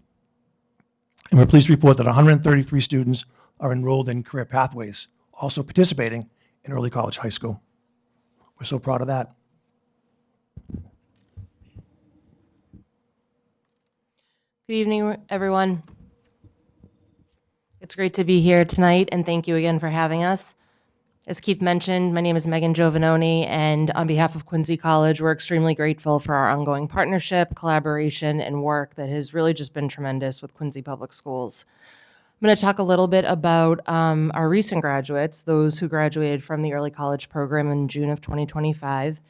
And we're pleased to report that 133 students are enrolled in career pathways, also participating in Early College High School. We're so proud of that. Good evening, everyone. It's great to be here tonight, and thank you again for having us. As Keith mentioned, my name is Megan Giovanoni, and on behalf of Quincy College, we're extremely grateful for our ongoing partnership, collaboration, and work that has really just been tremendous with Quincy Public Schools. I'm going to talk a little bit about our recent graduates, those who graduated from the early college program in June of 2025.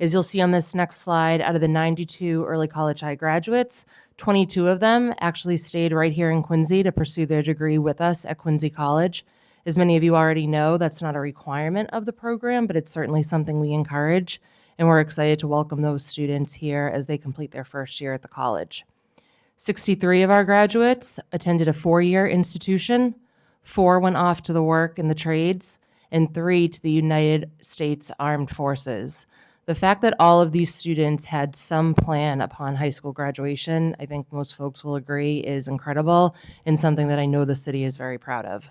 As you'll see on this next slide, out of the 92 early college high graduates, 22 of them actually stayed right here in Quincy to pursue their degree with us at Quincy College. As many of you already know, that's not a requirement of the program, but it's certainly something we encourage, and we're excited to welcome those students here as they complete their first year at the college. 63 of our graduates attended a 4-year institution, 4 went off to the work in the trades, and 3 to the United States Armed Forces. The fact that all of these students had some plan upon high school graduation, I think most folks will agree, is incredible and something that I know the city is very proud of.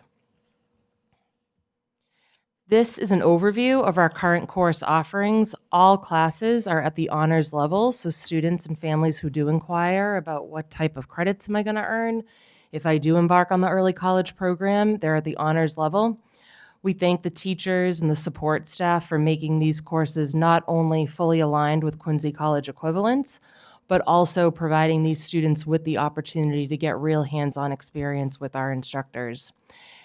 This is an overview of our current course offerings. All classes are at the honors level, so students and families who do inquire about what type of credits am I going to earn, if I do embark on the early college program, they're at the honors level. We thank the teachers and the support staff for making these courses not only fully aligned with Quincy College equivalents, but also providing these students with the opportunity to get real hands-on experience with our instructors.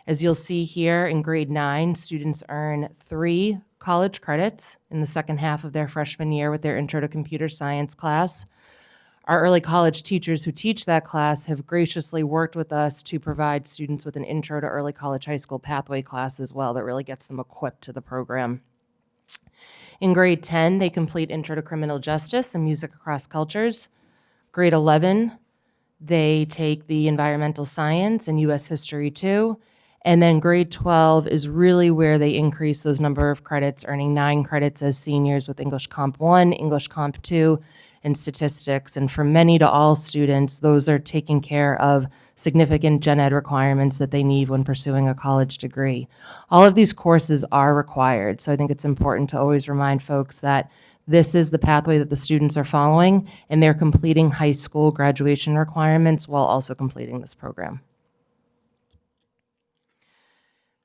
As you'll see here, in grade 9, students earn 3 college credits in the second half of their freshman year with their Intro to Computer Science class. Our early college teachers who teach that class have graciously worked with us to provide students with an Intro to Early College High School pathway class as well that really gets them equipped to the program. In grade 10, they complete Intro to Criminal Justice and Music Across Cultures. Grade 11, they take the Environmental Science and U.S. History 2. And then grade 12 is really where they increase those number of credits, earning 9 credits as seniors with English Comp 1, English Comp 2, and statistics. And for many to all students, those are taking care of significant gen ed requirements that they need when pursuing a college degree. All of these courses are required, so I think it's important to always remind folks that this is the pathway that the students are following, and they're completing high school graduation requirements while also completing this program.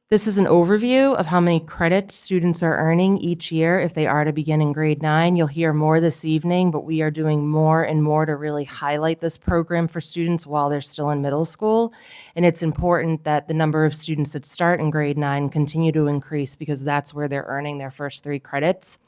This is an overview of how many credits students are earning each year if they are to begin in grade 9. You'll hear more this evening, but we are doing more and more to really highlight this program for students while they're still in middle school. And it's important that the number of students that start in grade 9 continue to increase because that's where they're earning their first 3 credits.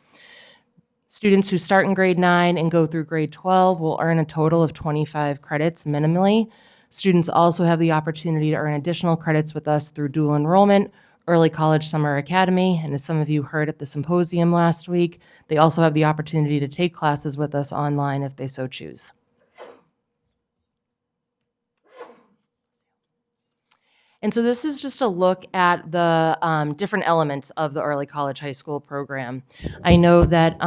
Students who start in grade 9 and go through grade 12 will earn a total of 25 credits minimally. Students also have the opportunity to earn additional credits with us through dual enrollment, Early College Summer Academy, and as some of you heard at the symposium last week, they also have the opportunity to take classes with us online if they so choose. And so this is just a look at the different elements of the Early College High School program. I know that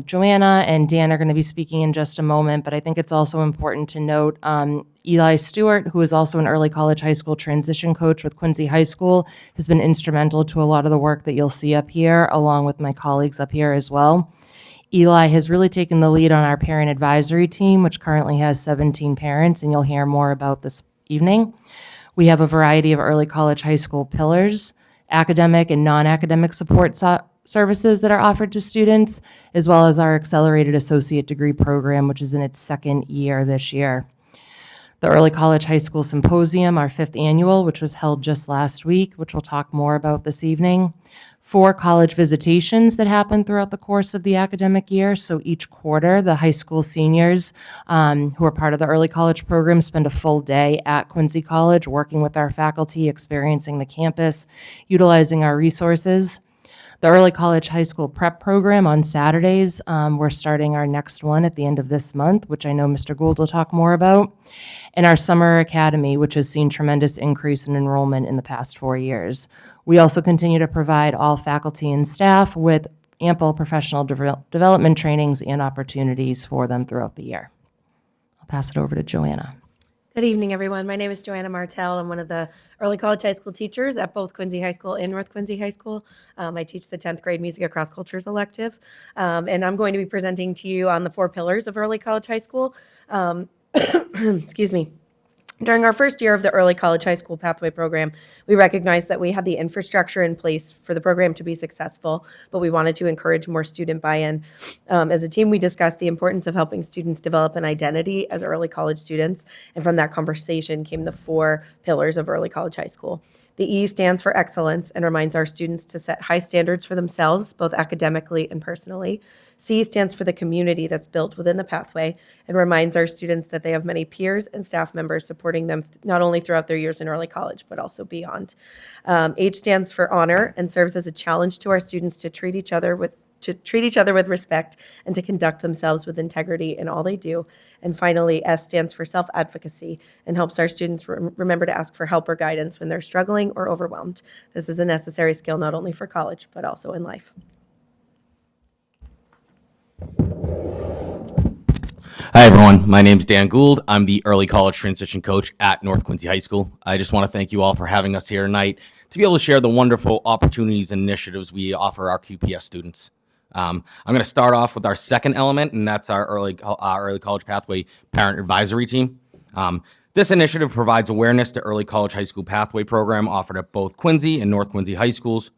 Joanna and Dan are going to be speaking in just a moment, but I think it's also important to note Eli Stewart, who is also an Early College High School transition coach with Quincy High School, has been instrumental to a lot of the work that you'll see up here, along with my colleagues up here as well. Eli has really taken the lead on our parent advisory team, which currently has 17 parents, and you'll hear more about this evening. We have a variety of early college high school pillars, academic and non-academic support services that are offered to students, as well as our accelerated associate degree program, which is in its 2nd year this year. The Early College High School Symposium, our 5th annual, which was held just last week, which we'll talk more about this evening. 4 college visitations that happen throughout the course of the academic year. So each quarter, the high school seniors who are part of the early college program spend a full day at Quincy College working with our faculty, experiencing the campus, utilizing our resources. The Early College High School Prep Program on Saturdays, we're starting our next one at the end of this month, which I know Mr. Gould will talk more about. And our Summer Academy, which has seen tremendous increase in enrollment in the past 4 years. We also continue to provide all faculty and staff with ample professional development trainings and opportunities for them throughout the year. I'll pass it over to Joanna. Good evening, everyone. My name is Joanna Martell. I'm one of the early college high school teachers at both Quincy High School and North Quincy High School. I teach the 10th grade Music Across Cultures elective, and I'm going to be presenting to you on the 4 pillars of early college high school. Excuse me. During our first year of the Early College High School Pathway Program, we recognized that we had the infrastructure in place for the program to be successful, but we wanted to encourage more student buy-in. As a team, we discussed the importance of helping students develop an identity as early college students, and from that conversation came the 4 pillars of early college high school. The E stands for excellence and reminds our students to set high standards for themselves, both academically and personally. C stands for the community that's built within the pathway and reminds our students that they have many peers and staff members supporting them not only throughout their years in early college, but also beyond. H stands for honor and serves as a challenge to our students to treat each other with respect and to conduct themselves with integrity in all they do. And finally, S stands for self-advocacy and helps our students remember to ask for help or guidance when they're struggling or overwhelmed. This is a necessary skill not only for college, but also in life. Hi, everyone. My name is Dan Gould. I'm the early college transition coach at North Quincy High School. I just want to thank you all for having us here tonight to be able to share the wonderful opportunities and initiatives we offer our QPS students. I'm going to start off with our second element, and that's our early college pathway parent advisory team. This initiative provides awareness to early college high school pathway program offered at both Quincy and North Quincy high schools.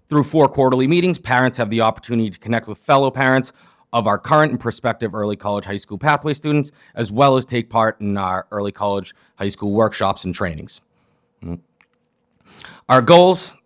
Through 4 quarterly meetings, parents have the opportunity to connect with fellow parents of our current and prospective early college high school pathway students, as well as take part in our early college high school workshops and trainings. Our goals,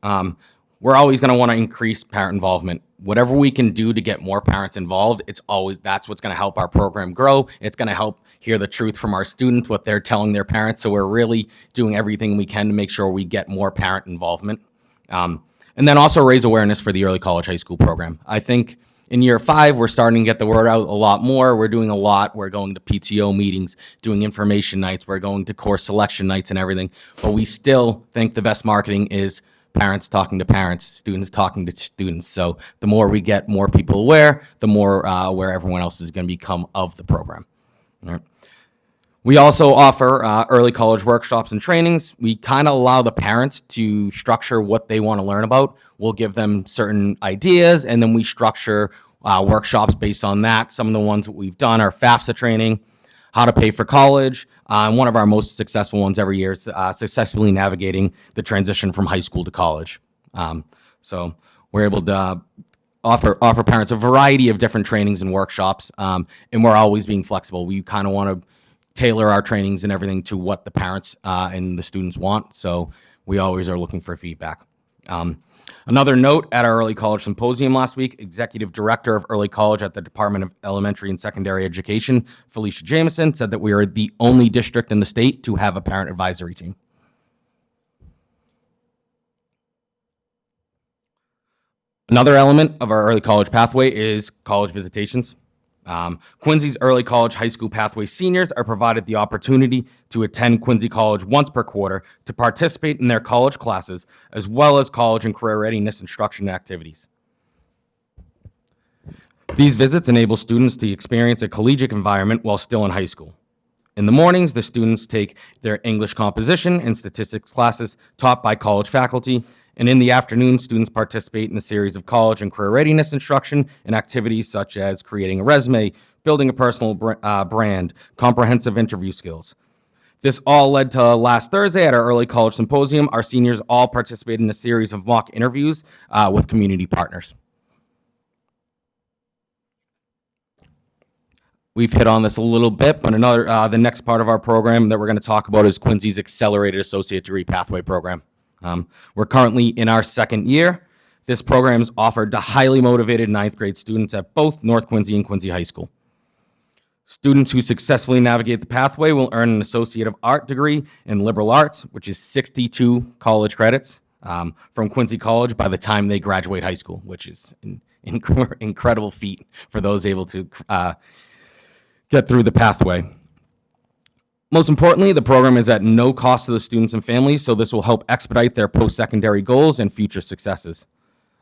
we're always going to want to increase parent involvement. Whatever we can do to get more parents involved, that's what's going to help our program grow. It's going to help hear the truth from our students, what they're telling their parents. So we're really doing everything we can to make sure we get more parent involvement. And then also raise awareness for the early college high school program. I think in year 5, we're starting to get the word out a lot more. We're doing a lot. We're going to PTO meetings, doing information nights. We're going to course selection nights and everything. But we still think the best marketing is parents talking to parents, students talking to students. So the more we get more people aware, the more aware everyone else is going to become of the program. All right. We also offer early college workshops and trainings. We kind of allow the parents to structure what they want to learn about. We'll give them certain ideas, and then we structure workshops based on that. Some of the ones that we've done are FAFSA training, how to pay for college, and one of our most successful ones every year is successfully navigating the transition from high school to college. So we're able to offer parents a variety of different trainings and workshops, and we're always being flexible. We kind of want to tailor our trainings and everything to what the parents and the students want. So we always are looking for feedback. Another note, at our early college symposium last week, Executive Director of Early College at the Department of Elementary and Secondary Education, Felicia Jameson, said that we are the only district in the state to have a parent advisory team. Another element of our early college pathway is college visitations. Quincy's early college high school pathway seniors are provided the opportunity to attend Quincy College once per quarter to participate in their college classes, as well as college and career readiness instruction activities. These visits enable students to experience a collegiate environment while still in high school. In the mornings, the students take their English composition and statistics classes taught by college faculty, and in the afternoon, students participate in a series of college and career readiness instruction and activities such as creating a resume, building a personal brand, comprehensive interview skills. This all led to last Thursday at our early college symposium. Our seniors all participated in a series of mock interviews with community partners. We've hit on this a little bit, but the next part of our program that we're going to talk about is Quincy's Accelerated Associate Degree Pathway Program. We're currently in our 2nd year. This program is offered to highly motivated 9th grade students at both North Quincy and Quincy High School. Students who successfully navigate the pathway will earn an Associate of Art degree in Liberal Arts, which is 62 college credits from Quincy College by the time they graduate high school, which is an incredible feat for those able to get through the pathway. Most importantly, the program is at no cost to the students and families, so this will help expedite their post-secondary goals and future successes.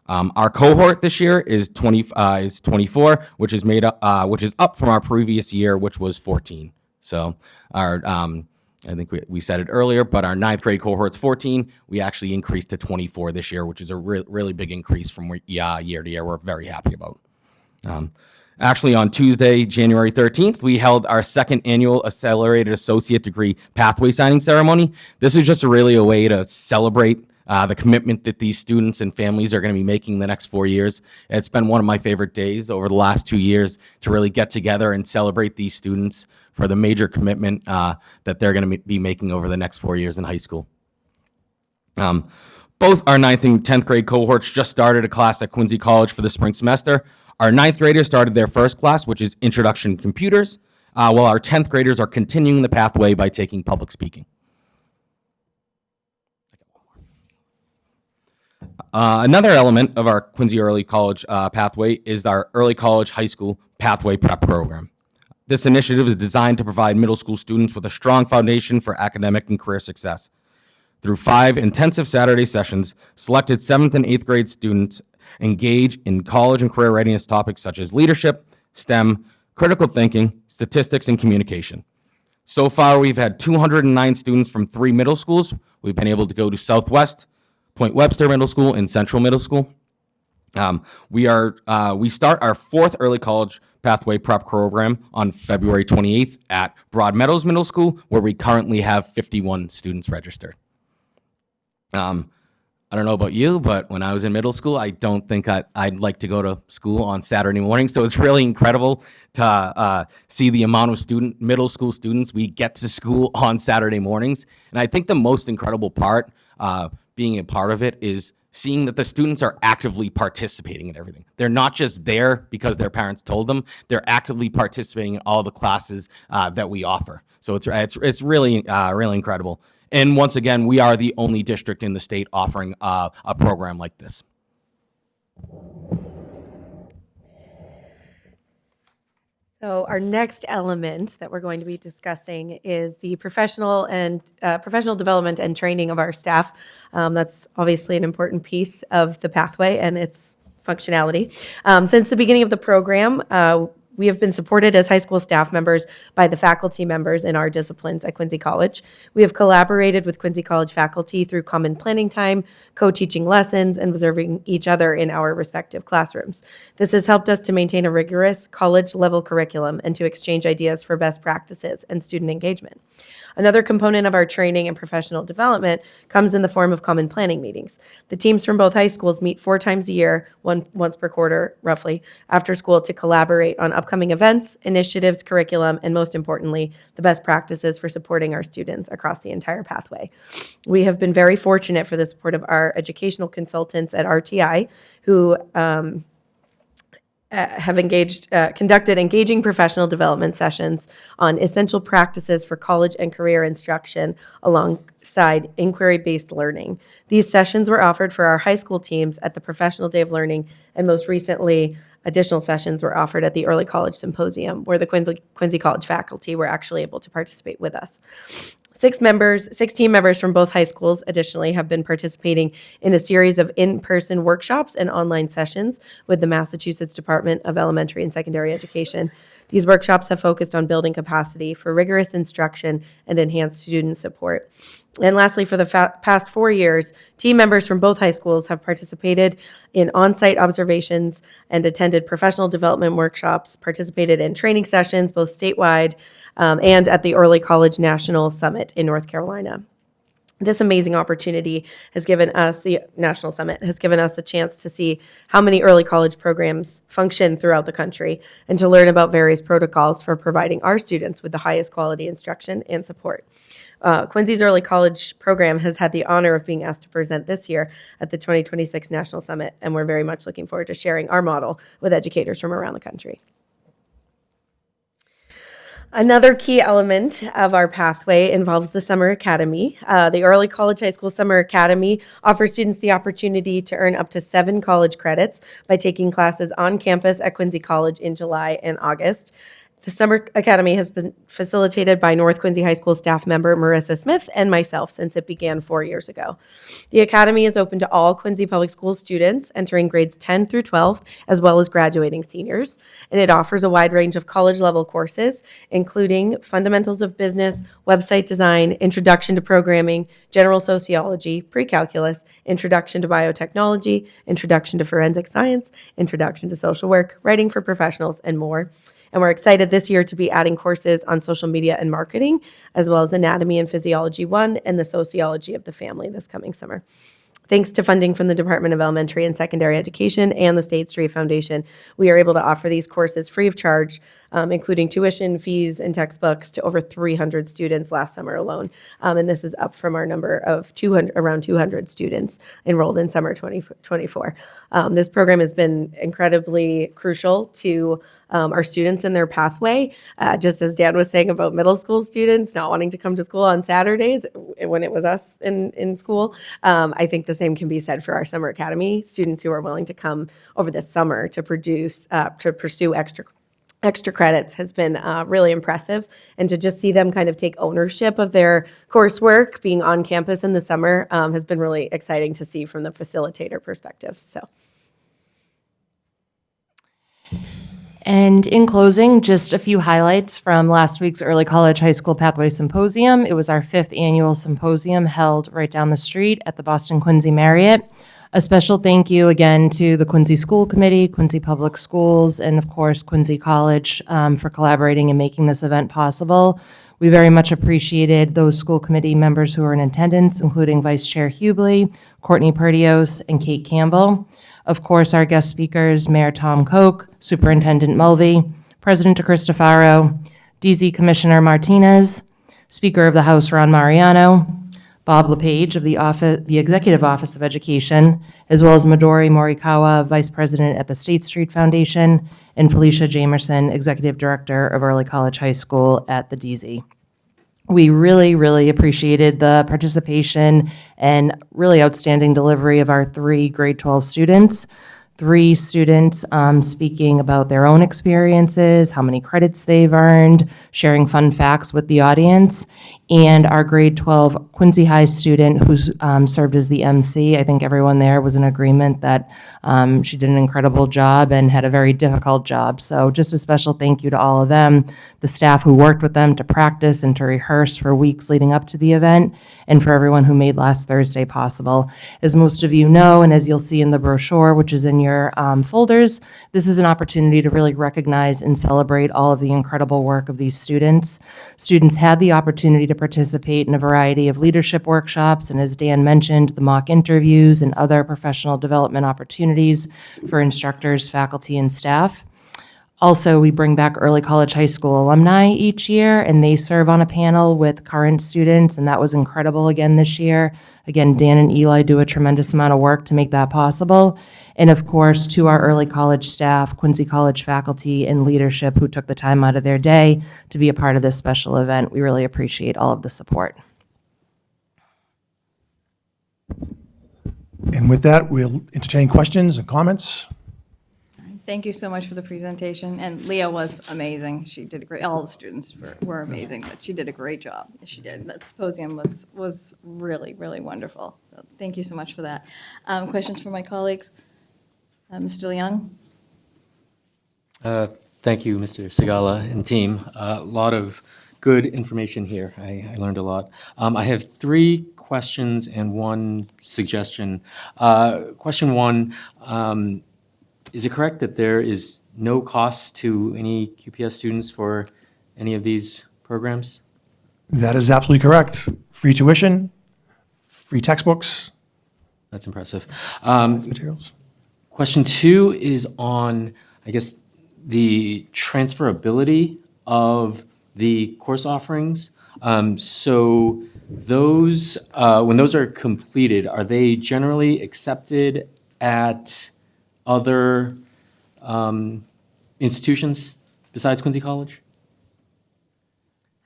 Our cohort this year is 24, which is up from our previous year, which was 14. So our I think we said it earlier, but our 9th grade cohort's 14. We actually increased to 24 this year, which is a really big increase from year to year. We're very happy about. Actually, on Tuesday, January 13th, we held our 2nd annual Accelerated Associate Degree Pathway Signing Ceremony. This is just really a way to celebrate the commitment that these students and families are going to be making the next 4 years. It's been one of my favorite days over the last 2 years to really get together and celebrate these students for the major commitment that they're going to be making over the next 4 years in high school. Both our 9th and 10th grade cohorts just started a class at Quincy College for the spring semester. Our 9th graders started their first class, which is Introduction to Computers, while our 10th graders are continuing the pathway by taking public speaking. Another element of our Quincy Early College pathway is our Early College High School Pathway Prep Program. This initiative is designed to provide middle school students with a strong foundation for academic and career success. Through 5 intensive Saturday sessions, selected 7th and 8th grade students engage in college and career readiness topics such as leadership, STEM, critical thinking, statistics, and communication. So far, we've had 209 students from 3 middle schools. We've been able to go to Southwest, Point Webster Middle School, and Central Middle School. We start our 4th early college pathway prep program on February 28th at Broad Meadows Middle School, where we currently have 51 students registered. I don't know about you, but when I was in middle school, I don't think I'd like to go to school on Saturday morning. So it's really incredible to see the amount of middle school students we get to school on Saturday mornings. And I think the most incredible part, being a part of it, is seeing that the students are actively participating in everything. They're not just there because their parents told them. They're actively participating in all the classes that we offer. So it's really really incredible. And once again, we are the only district in the state offering a program like this. So our next element that we're going to be discussing is the professional development and training of our staff. That's obviously an important piece of the pathway and its functionality. Since the beginning of the program, we have been supported as high school staff members by the faculty members in our disciplines at Quincy College. We have collaborated with Quincy College faculty through common planning time, co-teaching lessons, and observing each other in our respective classrooms. This has helped us to maintain a rigorous college-level curriculum and to exchange ideas for best practices and student engagement. Another component of our training and professional development comes in the form of common planning meetings. The teams from both high schools meet 4 times a year, once per quarter, roughly, after school to collaborate on upcoming events, initiatives, curriculum, and most importantly, the best practices for supporting our students across the entire pathway. We have been very fortunate for the support of our educational consultants at RTI, who have conducted engaging professional development sessions on essential practices for college and career instruction alongside inquiry-based learning. These sessions were offered for our high school teams at the Professional Day of Learning, and most recently, additional sessions were offered at the Early College Symposium, where the Quincy College faculty were actually able to participate with us. 6 team members from both high schools additionally have been participating in a series of in-person workshops and online sessions with the Massachusetts Department of Elementary and Secondary Education. These workshops have focused on building capacity for rigorous instruction and enhanced student support. And lastly, for the past 4 years, team members from both high schools have participated in on-site observations and attended professional development workshops, participated in training sessions, both statewide and at the Early College National Summit in North Carolina. This amazing opportunity has given us, the National Summit, has given us a chance to see how many early college programs function throughout the country and to learn about various protocols for providing our students with the highest quality instruction and support. Quincy's Early College program has had the honor of being asked to present this year at the 2026 National Summit, and we're very much looking forward to sharing our model with educators from around the country. Another key element of our pathway involves the Summer Academy. The Early College High School Summer Academy offers students the opportunity to earn up to 7 college credits by taking classes on campus at Quincy College in July and August. The Summer Academy has been facilitated by North Quincy High School staff member Marissa Smith and myself since it began 4 years ago. The Academy is open to all Quincy Public Schools students entering grades 10 through 12, as well as graduating seniors. And it offers a wide range of college-level courses, including fundamentals of business, website design, introduction to programming, general sociology, pre-calculus, introduction to biotechnology, introduction to forensic science, introduction to social work, writing for professionals, and more. And we're excited this year to be adding courses on social media and marketing, as well as Anatomy and Physiology 1 and the Sociology of the Family this coming summer. Thanks to funding from the Department of Elementary and Secondary Education and the State Street Foundation, we are able to offer these courses free of charge, including tuition, fees, and textbooks to over 300 students last summer alone. And this is up from our number of around 200 students enrolled in summer 2024. This program has been incredibly crucial to our students in their pathway. Just as Dan was saying about middle school students not wanting to come to school on Saturdays when it was us in school, I think the same can be said for our Summer Academy students who are willing to come over this summer to pursue extra credits has been really impressive. And to just see them kind of take ownership of their coursework being on campus in the summer has been really exciting to see from the facilitator perspective. So. And in closing, just a few highlights from last week's Early College High School Pathway Symposium. It was our 5th annual symposium held right down the street at the Boston Quincy Marriott. A special thank you again to the Quincy School Committee, Quincy Public Schools, and of course Quincy College for collaborating and making this event possible. We very much appreciated those school committee members who were in attendance, including Vice Chair Hubley, Courtney Perdios, and Kate Campbell. Of course, our guest speakers, Mayor Tom Koch, Superintendent Mulvey, President DeCristofaro, DZ Commissioner Martinez, Speaker of the House Ron Mariano, Bob LePage of the Executive Office of Education, as well as Midori Morikawa, Vice President at the State Street Foundation, and Felicia Jamerson, Executive Director of Early College High School at the DZ. We really, really appreciated the participation and really outstanding delivery of our 3 grade 12 students. 3 students speaking about their own experiences, how many credits they've earned, sharing fun facts with the audience, and our grade 12 Quincy High student who served as the MC. I think everyone there was in agreement that she did an incredible job and had a very difficult job. So just a special thank you to all of them, the staff who worked with them to practice and to rehearse for weeks leading up to the event, and for everyone who made last Thursday possible. As most of you know, and as you'll see in the brochure, which is in your folders, this is an opportunity to really recognize and celebrate all of the incredible work of these students. Students had the opportunity to participate in a variety of leadership workshops, and as Dan mentioned, the mock interviews and other professional development opportunities for instructors, faculty, and staff. Also, we bring back Early College High School alumni each year, and they serve on a panel with current students, and that was incredible again this year. Again, Dan and Eli do a tremendous amount of work to make that possible. And of course, to our early college staff, Quincy College faculty, and leadership who took the time out of their day to be a part of this special event. We really appreciate all of the support. And with that, we'll entertain questions and comments. Thank you so much for the presentation, and Leah was amazing. She did a great, all the students were amazing, but she did a great job. She did. That symposium was really, really wonderful. So thank you so much for that. Questions from my colleagues? Mr. Leung? Thank you, Mr. Segala and team. A lot of good information here. I learned a lot. I have 3 questions and 1 suggestion. Question 1, is it correct that there is no cost to any QPS students for any of these programs? That is absolutely correct. Free tuition, free textbooks, That's impressive. materials. Question 2 is on, I guess, the transferability of the course offerings. So those, when those are completed, are they generally accepted at other institutions besides Quincy College?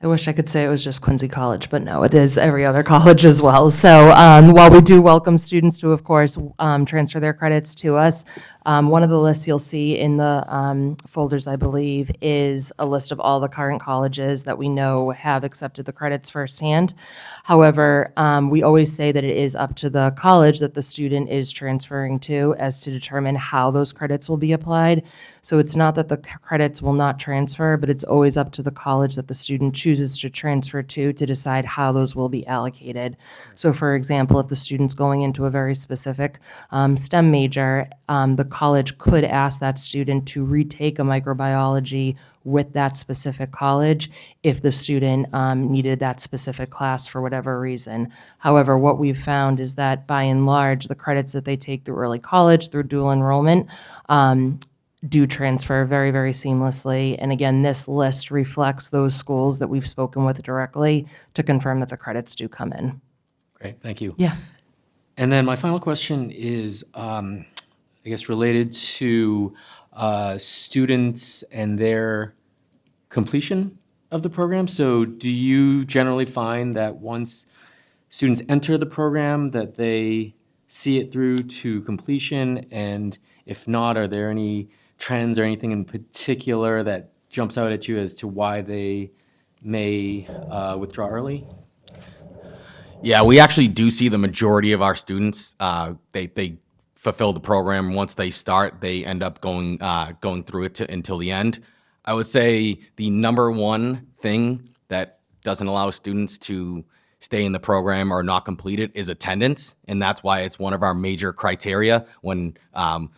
I wish I could say it was just Quincy College, but no, it is every other college as well. So while we do welcome students to, of course, transfer their credits to us, one of the lists you'll see in the folders, I believe, is a list of all the current colleges that we know have accepted the credits firsthand. However, we always say that it is up to the college that the student is transferring to as to determine how those credits will be applied. So it's not that the credits will not transfer, but it's always up to the college that the student chooses to transfer to decide how those will be allocated. So for example, if the student's going into a very specific STEM major, the college could ask that student to retake a microbiology with that specific college if the student needed that specific class for whatever reason. However, what we've found is that by and large, the credits that they take through early college, through dual enrollment, do transfer very, very seamlessly. And again, this list reflects those schools that we've spoken with directly to confirm that the credits do come in. Great, thank you. Yeah. And then my final question is, I guess, related to students and their completion of the program. So do you generally find that once students enter the program that they see it through to completion? And if not, are there any trends or anything in particular that jumps out at you as to why they may withdraw early? Yeah, we actually do see the majority of our students, they fulfill the program. Once they start, they end up going through it until the end. I would say the number one thing that doesn't allow students to stay in the program or not complete it is attendance, and that's why it's one of our major criteria when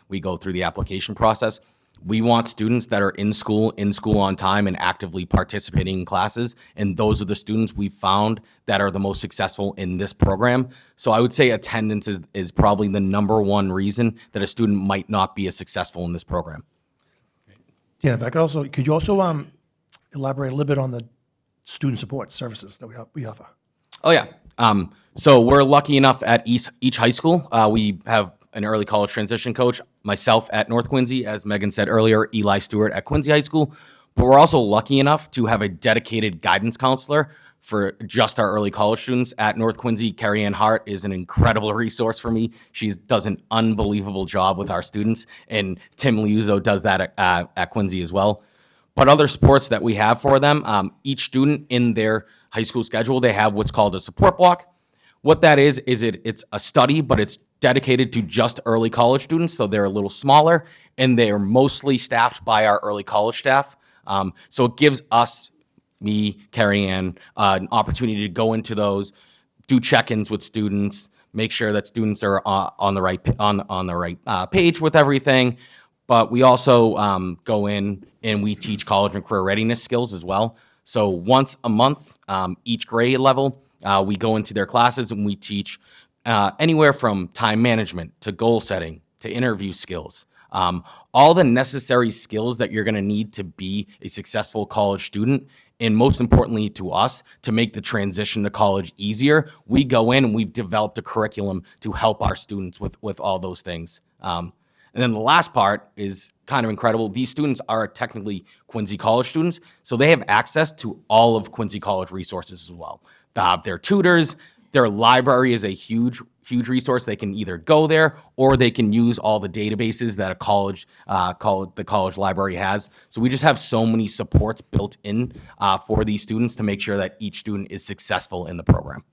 we go through the application process. We want students that are in school on time and actively participating in classes, and those are the students we found that are the most successful in this program. So I would say attendance is probably the number one reason that a student might not be as successful in this program. Dan, if I could you also elaborate a little bit on the student support services that we offer? Oh, yeah. So we're lucky enough at each high school. We have an early college transition coach, myself at North Quincy, as Megan said earlier, Eli Stewart at Quincy High School. But we're also lucky enough to have a dedicated guidance counselor for just our early college students at North Quincy. Carrie Ann Hart is an incredible resource for me. She does an unbelievable job with our students, and Tim Liuzzo does that at Quincy as well. But other supports that we have for them, each student in their high school schedule, they have what's called a support block. What that is it's a study, but it's dedicated to just early college students, so they're a little smaller, and they're mostly staffed by our early college staff. So it gives us, me, Carrie Ann, an opportunity to go into those, do check-ins with students, make sure that students are on the right page with everything. But we also go in and we teach college and career readiness skills as well. So once a month, each grade level, we go into their classes and we teach anywhere from time management to goal setting to interview skills. All the necessary skills that you're going to need to be a successful college student, and most importantly to us, to make the transition to college easier. We go in and we've developed a curriculum to help our students with all those things. And then the last part is kind of incredible. These students are technically Quincy College students, so they have access to all of Quincy College resources as well. Their tutors, their library is a huge resource. They can either go there or they can use all the databases that the college library has. So we just have so many supports built in for these students to make sure that each student is successful in the program.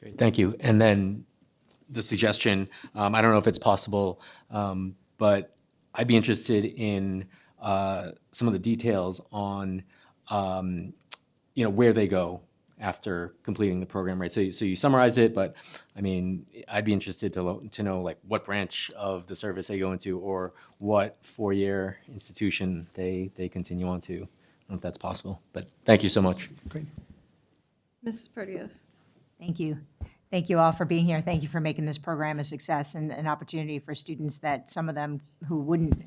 Great, thank you. And then the suggestion, I don't know if it's possible, but I'd be interested in some of the details on, where they go after completing the program, right? So you summarize it, but I mean, I'd be interested to know like what branch of the service they go into or what four-year institution they continue on to. I don't know if that's possible, but thank you so much. Great. Mrs. Perdios. Thank you. Thank you all for being here. Thank you for making this program a success and an opportunity for students that some of them who wouldn't,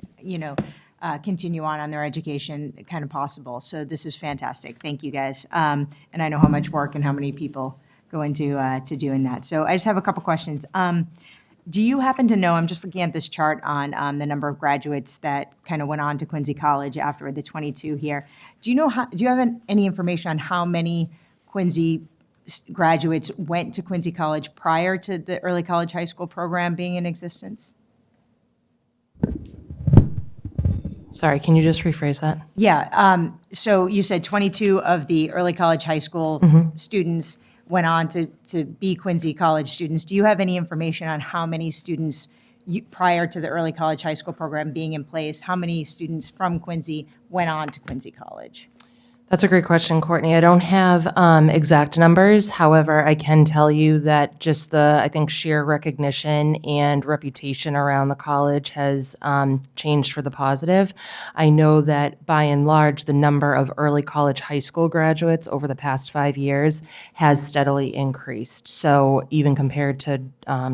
continue on their education kind of possible. So this is fantastic. Thank you, guys. And I know how much work and how many people go into to doing that. So I just have a couple questions. Do you happen to know, I'm just looking at this chart on the number of graduates that kind of went on to Quincy College after the 22 here. Do you have any information on how many Quincy graduates went to Quincy College prior to the early college high school program being in existence? Sorry, can you just rephrase that? Yeah, so you said 22 of the early college high school students went on to be Quincy College students. Do you have any information on how many students prior to the early college high school program being in place, how many students from Quincy went on to Quincy College? That's a great question, Courtney. I don't have exact numbers. However, I can tell you that just I think, sheer recognition and reputation around the college has changed for the positive. I know that by and large, the number of early college high school graduates over the past 5 years has steadily increased. So even compared to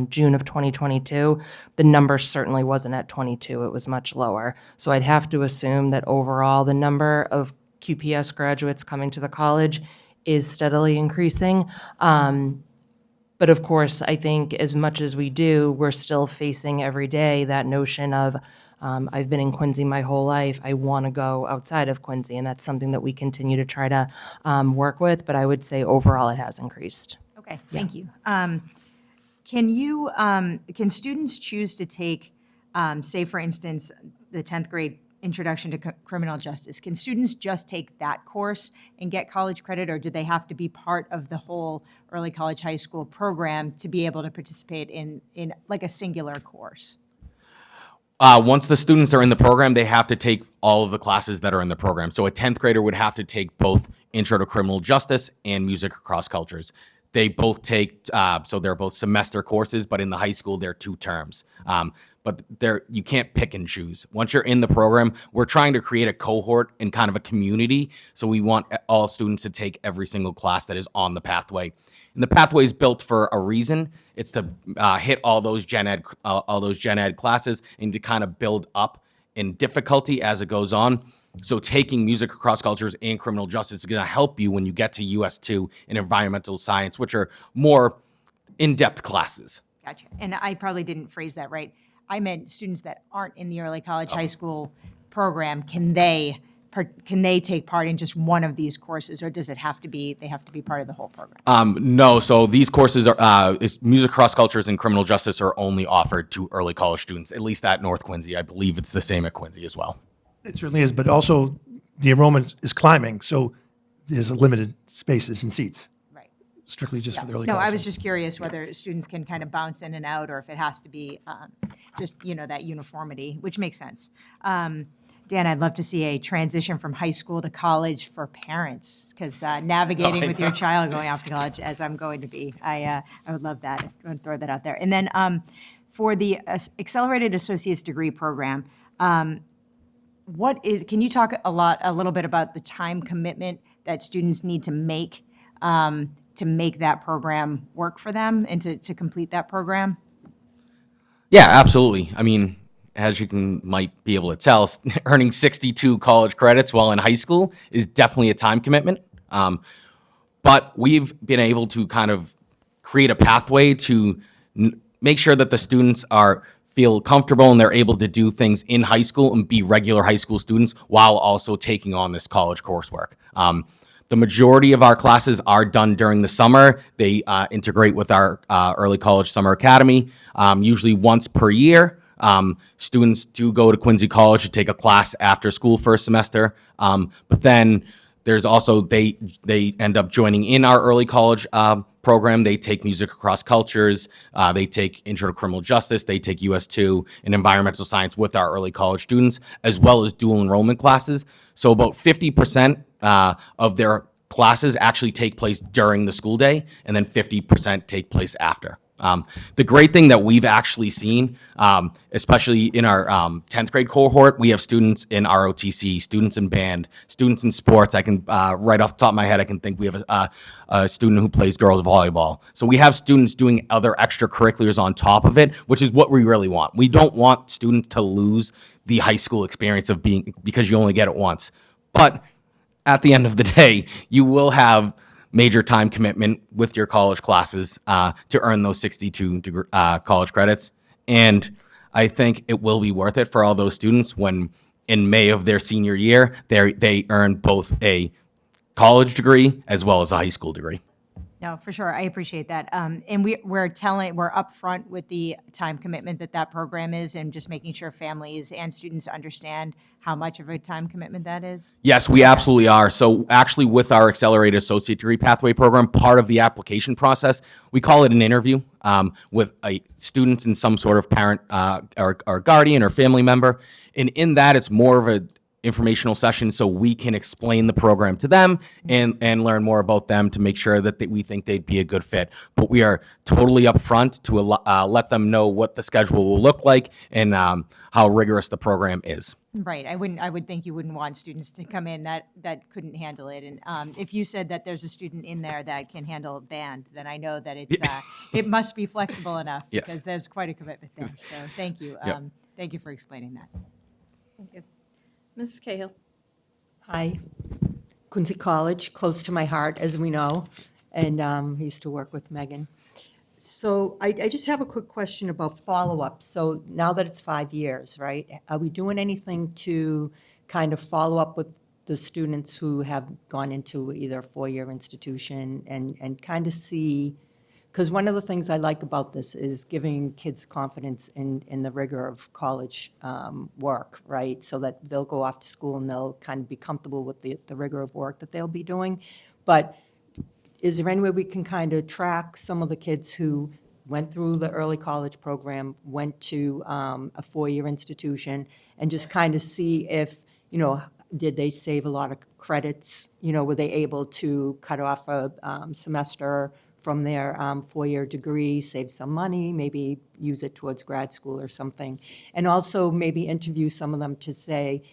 June of 2022, the number certainly wasn't at 22. It was much lower. So I'd have to assume that overall, the number of QPS graduates coming to the college is steadily increasing. But of course, I think as much as we do, we're still facing every day that notion of, I've been in Quincy my whole life, I want to go outside of Quincy, and that's something that we continue to try to work with, but I would say overall it has increased. Okay, thank you. Can students choose to take, say for instance, the 10th grade Introduction to Criminal Justice. Can students just take that course and get college credit, or do they have to be part of the whole early college high school program to be able to participate in like a singular course? Once the students are in the program, they have to take all of the classes that are in the program. So a 10th grader would have to take both Intro to Criminal Justice and Music Across Cultures. They both take, so they're both semester courses, but in the high school, they're 2 terms. But you can't pick and choose. Once you're in the program, we're trying to create a cohort and kind of a community. So we want all students to take every single class that is on the pathway. And the pathway is built for a reason. It's to hit all those gen ed classes and to kind of build up in difficulty as it goes on. So taking Music Across Cultures and Criminal Justice is going to help you when you get to US2 and Environmental Science, which are more in-depth classes. Gotcha. And I probably didn't phrase that right. I meant students that aren't in the early college high school program. Can they take part in just one of these courses, or does it have to be they have to be part of the whole program? No, so these courses are Music Across Cultures and Criminal Justice are only offered to early college students, at least at North Quincy. I believe it's the same at Quincy as well. It certainly is, but also the enrollment is climbing, so there's limited spaces and seats. Right. Strictly just for the early No, college. I was just curious whether students can kind of bounce in and out, or if it has to be just, that uniformity, which makes sense. Dan, I'd love to see a transition from high school to college for parents, because navigating with your child going off to college, as I'm going to be, I would love that. I'm going to throw that out there. And then for the Accelerated Associate's Degree Program, can you talk a little bit about the time commitment that students need to make that program work for them and to complete that program? Yeah, absolutely. I mean, as you might be able to tell, earning 62 college credits while in high school is definitely a time commitment. But we've been able to kind of create a pathway to make sure that the students feel comfortable and they're able to do things in high school and be regular high school students while also taking on this college coursework. The majority of our classes are done during the summer. They integrate with our Early College Summer Academy, usually once per year. Students do go to Quincy College to take a class after school for a semester. But then there's also, they end up joining in our early college program. They take Music Across Cultures. They take Intro to Criminal Justice. They take US2 and Environmental Science with our early college students, as well as dual enrollment classes. So about 50% of their classes actually take place during the school day, and then 50% take place after. The great thing that we've actually seen, especially in our 10th grade cohort, we have students in ROTC, students in band, students in sports. I can, right off the top of my head, I can think we have a student who plays girls volleyball. So we have students doing other extracurriculars on top of it, which is what we really want. We don't want students to lose the high school experience of because you only get it once. But at the end of the day, you will have major time commitment with your college classes to earn those 62 college credits. And I think it will be worth it for all those students when in May of their senior year, they earn both a college degree as well as a high school degree. No, for sure. I appreciate that. And we're upfront with the time commitment that program is, and just making sure families and students understand how much of a time commitment that is. Yes, we absolutely are. So actually with our Accelerated Associate Degree Pathway Program, part of the application process, we call it an interview with students and some sort of parent or guardian or family member. And in that, it's more of a informational session so we can explain the program to them and learn more about them to make sure that we think they'd be a good fit. But we are totally upfront to let them know what the schedule will look like and how rigorous the program is. Right. I would think you wouldn't want students to come in that couldn't handle it. And if you said that there's a student in there that can handle band, then I know that it must be flexible enough, Yes. because there's quite a commitment there. So thank you. Yep. Thank you for explaining that. Thank you. Mrs. Cahill. Hi. Quincy College, close to my heart, as we know, and I used to work with Megan. So I just have a quick question about follow-up. So now that it's 5 years, right, are we doing anything to kind of follow up with the students who have gone into either a four-year institution and kind of see, because one of the things I like about this is giving kids confidence in the rigor of college work, right? So that they'll go off to school and they'll kind of be comfortable with the rigor of work that they'll be doing. But is there any way we can kind of track some of the kids who went through the early college program, went to a four-year institution, and just kind of see if, did they save a lot of credits? Were they able to cut off a semester from their four-year degree, save some money, maybe use it towards grad school or something? And also maybe interview some of them to say,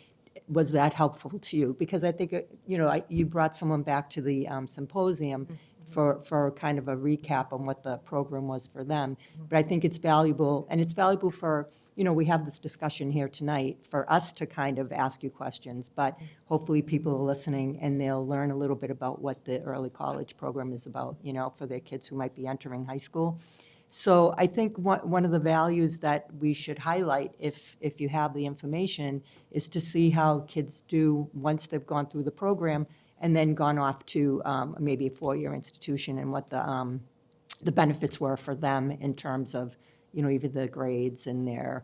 was that helpful to you? Because I think, you brought someone back to the symposium for kind of a recap on what the program was for them. But I think it's valuable, and it's valuable for, we have this discussion here tonight, for us to kind of ask you questions, but hopefully people are listening and they'll learn a little bit about what the early college program is about, for their kids who might be entering high school. So I think one of the values that we should highlight, if you have the information, is to see how kids do once they've gone through the program and then gone off to maybe a four-year institution, and what the benefits were for them in terms of, either the grades and their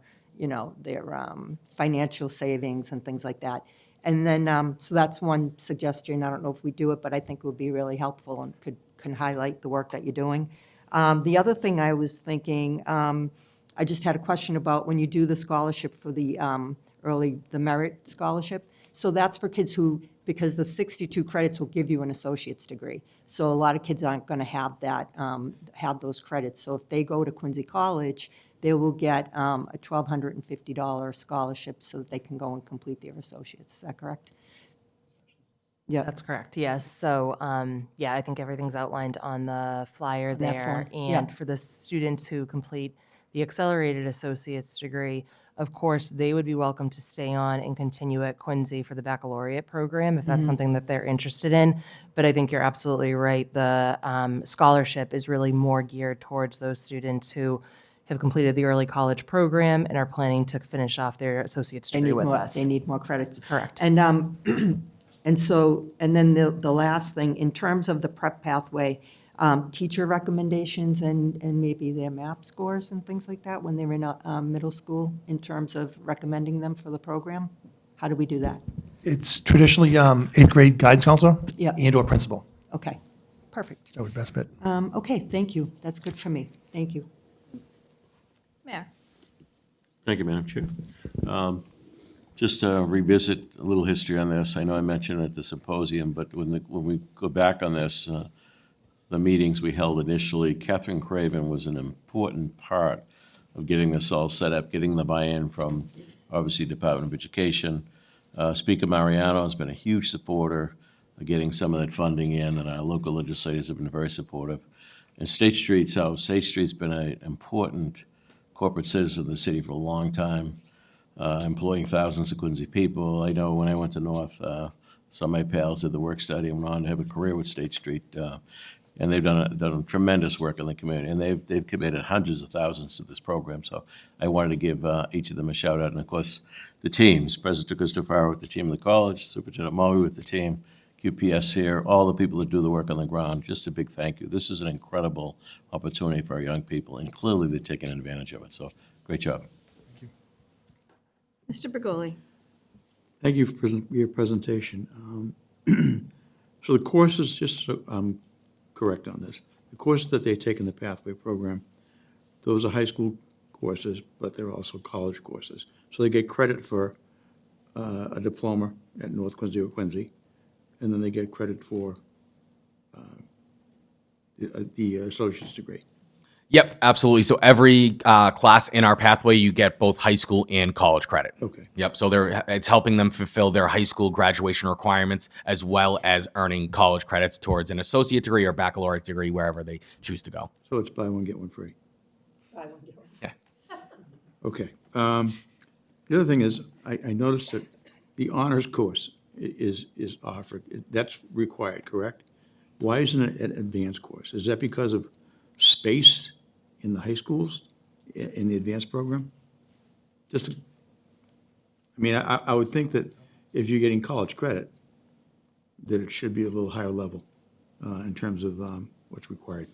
financial savings and things like that. And then, so that's one suggestion. I don't know if we do it, but I think it would be really helpful and can highlight the work that you're doing. The other thing I was thinking, I just had a question about when you do the scholarship for the merit scholarship. So that's for kids who, because the 62 credits will give you an associate's degree. So a lot of kids aren't going to have that, have those credits. So if they go to Quincy College, they will get a $1,250 scholarship so that they can go and complete their associates. Is that correct? Yeah. That's correct, yes. So, I think everything's outlined on the flyer that there. form, yeah. And for the students who complete the accelerated associate's degree, of course, they would be welcome to stay on and continue at Quincy for the baccalaureate program if that's something that they're interested in. But I think you're absolutely right. The scholarship is really more geared towards those students who have completed the early college program and are planning to finish off their associate's degree with us. They need more credits. Correct. And and then the last thing, in terms of the prep pathway, teacher recommendations and maybe their MAP scores and things like that when they're in middle school, in terms of recommending them for the program? How do we do that? It's traditionally eighth grade guidance counselor Yeah. and/or principal. Okay, perfect. That would best fit. Okay, thank you. That's good for me. Thank you. Mayor. Thank you, Madam Chair. Just to revisit a little history on this, I know I mentioned it at the symposium, but when we go back on this, the meetings we held initially, Catherine Craven was an important part of getting this all set up, getting the buy-in from, obviously, Department of Education. Speaker Mariano has been a huge supporter of getting some of that funding in, and our local legislators have been very supportive. And State Street's been an important corporate citizen of the city for a long time, employing thousands of Quincy people. I know when I went to North, some of my pals did the work study and went on to have a career with State Street. And they've done tremendous work in the community, and they've committed hundreds of thousands to this program. So I wanted to give each of them a shout out, and of course the teams, President Christopher with the team of the college, Superintendent Mulvey with the team, QPS here, all the people that do the work on the ground. Just a big thank you. This is an incredible opportunity for our young people, and clearly they're taking advantage of it. So great job. Mr. Bergoli. Thank you for your presentation. So the courses, just so I'm correct on this, the courses that they take in the Pathway program, those are high school courses, but they're also college courses. So they get credit for a diploma at North Quincy or Quincy, and then they get credit for the associate's degree. Yep, absolutely. So every class in our pathway, you get both high school and college credit. Okay. Yep. So it's helping them fulfill their high school graduation requirements as well as earning college credits towards an associate degree or baccalaureate degree wherever they choose to go. So it's buy one, get one free. Buy one, get one. Yeah. Okay. The other thing is, I noticed that the honors course is offered. That's required, correct? Why isn't it an advanced course? Is that because of space in the high schools, in the advanced program? I would think that if you're getting college credit, that it should be a little higher level in terms of what's required.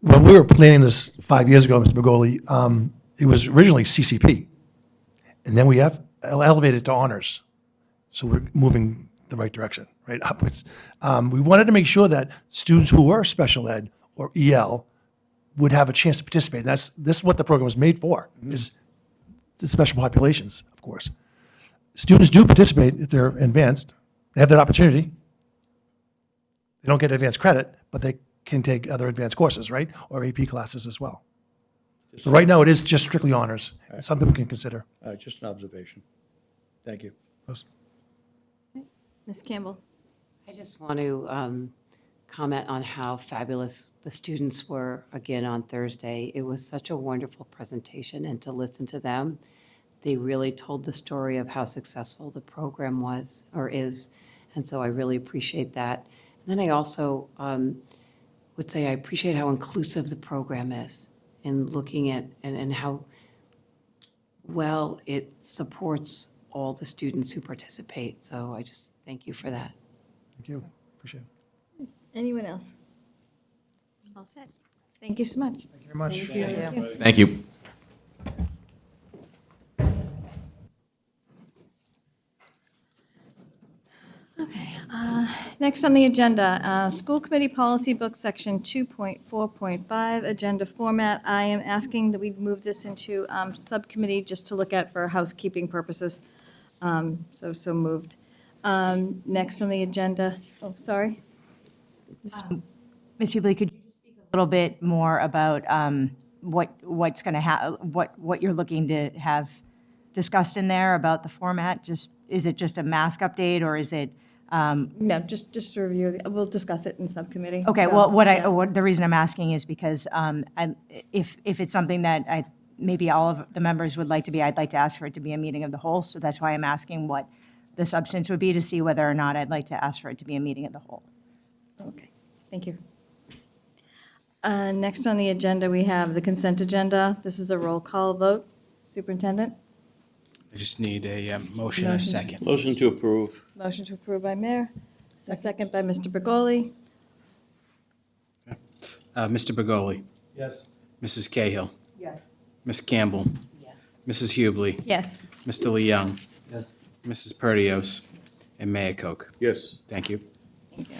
when we were planning this 5 years ago, Mr. Begoli, it was originally CCP. And then we have elevated to honors. So we're moving the right direction, right upwards. We wanted to make sure that students who were special ed or EL would have a chance to participate. And this is what the program was made for, is the special populations, of course. Students do participate if they're advanced. They have that opportunity. They don't get advanced credit, but they can take other advanced courses, right? Or AP classes as well. So right now, it is just strictly honors. It's something we can consider. Just an observation. Thank you. Ms. Campbell? I just want to comment on how fabulous the students were again on Thursday. It was such a wonderful presentation, and to listen to them, they really told the story of how successful the program was or is, and so I really appreciate that. And then I also would say I appreciate how inclusive the program is in looking at and how well it supports all the students who participate. So I just thank you for that. Thank you. Appreciate it. Anyone else? All set. Thank you so much. Thank you very much. Thank you. Thank you. Okay, next on the agenda, School Committee Policy Book, Section 2.4.5, Agenda Format. I am asking that we move this into subcommittee just to look at for housekeeping purposes. So moved. Next on the agenda, oh, sorry. Ms. Hubley, could you speak a little bit more about what's going to what you're looking to have discussed in there about the format? Is it just a mask update, or is it? No, just to review, we'll discuss it in subcommittee. Okay, So, well, yeah. the reason I'm asking is because if it's something that maybe all of the members would like to be, I'd like to ask for it to be a meeting of the whole. So that's why I'm asking what the substance would be, to see whether or not I'd like to ask for it to be a meeting of the whole. Okay, thank you. Next on the agenda, we have the consent agenda. This is a roll call vote. Superintendent? I just need a motion and a second. Motion to approve. Motion to approve by Mayor. A second by Mr. Bergoli. Mr. Begoli. Yes. Mrs. Cahill. Yes. Ms. Campbell. Yes. Mrs. Hubley. Yes. Mr. Leung. Yes. Mrs. Perdios. And Mayor Koch. Yes. Thank you. Thank you.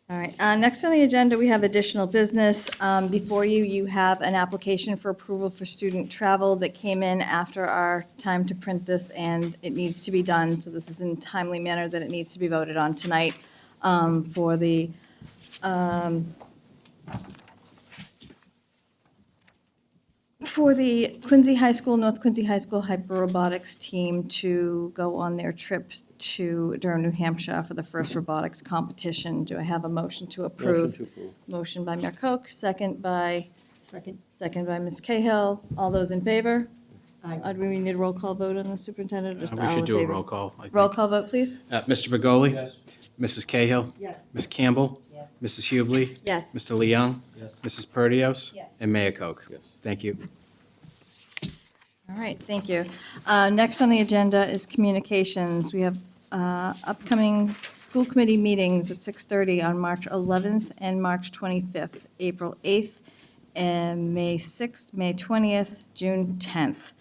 All right, next on the agenda, we have additional business. Before you, you have an application for approval for student travel that came in after our time to print this, and it needs to be done, so this is in a timely manner that it needs to be voted on tonight for the Quincy High School, North Quincy High School Hyperrobotics team to go on their trip to Durham, New Hampshire for the first robotics competition. Do I have a motion to approve? Motion to approve. Motion by Mayor Koch, second by Second. Ms. Cahill. All those in favor? Aye. Do we need a roll call vote on the superintendent, or just We all should in do a favor? roll call, I think. Roll call vote, please. Mr. Begoli. Mrs. Cahill. Yes. Ms. Campbell. Mrs. Hubley. Yes. Mr. Leung. Mrs. Perdios. Yes. And Mayor Koch. Yes. Thank you. All right, thank you. Next on the agenda is communications. We have upcoming school committee meetings at 6:30 on March 11th and March 25th, April 8th, and May 6th, May 20th, June 10th.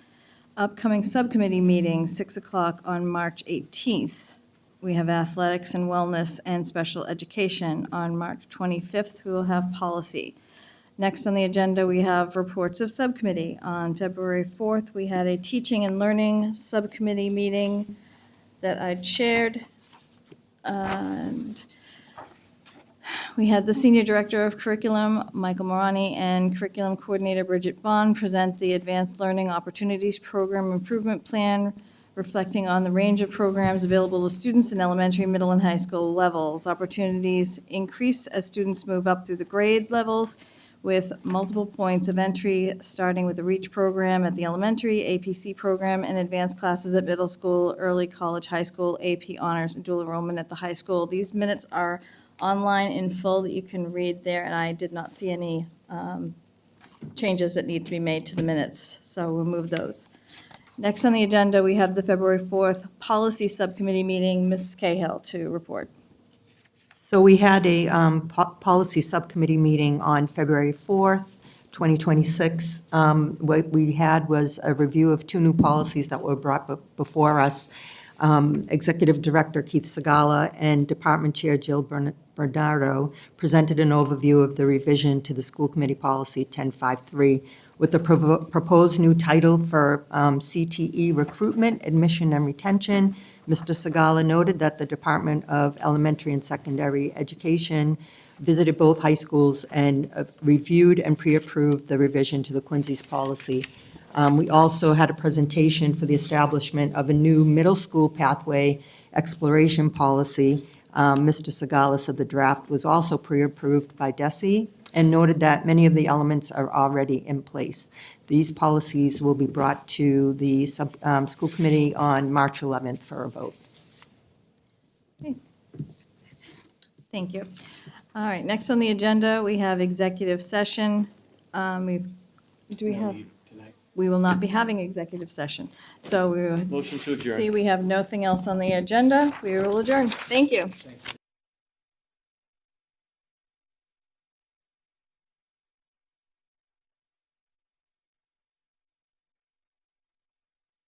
Upcoming subcommittee meetings, 6 o'clock on March 18th. We have athletics and wellness and special education. On March 25th, we will have policy. Next on the agenda, we have reports of subcommittee. On February 4th, we had a teaching and learning subcommittee meeting that I chaired. And we had the Senior Director of Curriculum, Michael Morani, and Curriculum Coordinator Bridget Bond present the Advanced Learning Opportunities Program Improvement Plan, reflecting on the range of programs available to students in elementary, middle, and high school levels. Opportunities increase as students move up through the grade levels, with multiple points of entry, starting with the REACH program at the elementary, APC program, and advanced classes at middle school, early college, high school, AP honors, and dual enrollment at the high school. These minutes are online in full that you can read there, and I did not see any changes that need to be made to the minutes, so we'll move those. Next on the agenda, we have the February 4th Policy Subcommittee meeting. Ms. Cahill to report. So we had a policy subcommittee meeting on February 4th, 2026. What we had was a review of 2 new policies that were brought before us. Executive Director Keith Segala and Department Chair Jill Bernardo presented an overview of the revision to the school committee policy 1053 with the proposed new title for CTE recruitment, admission, and retention. Mr. Segala noted that the Department of Elementary and Secondary Education visited both high schools and reviewed and pre-approved the revision to the Quincy's policy. We also had a presentation for the establishment of a new middle school pathway exploration policy. Mr. Segala said the draft was also pre-approved by DESE and noted that many of the elements are already in place. These policies will be brought to the school committee on March 11th for a vote. Thank you. All right, next on the agenda, we have executive session. We will not be having executive session. So we will Motion to adjourn. see we have nothing else on the agenda. We will adjourn. Thank you.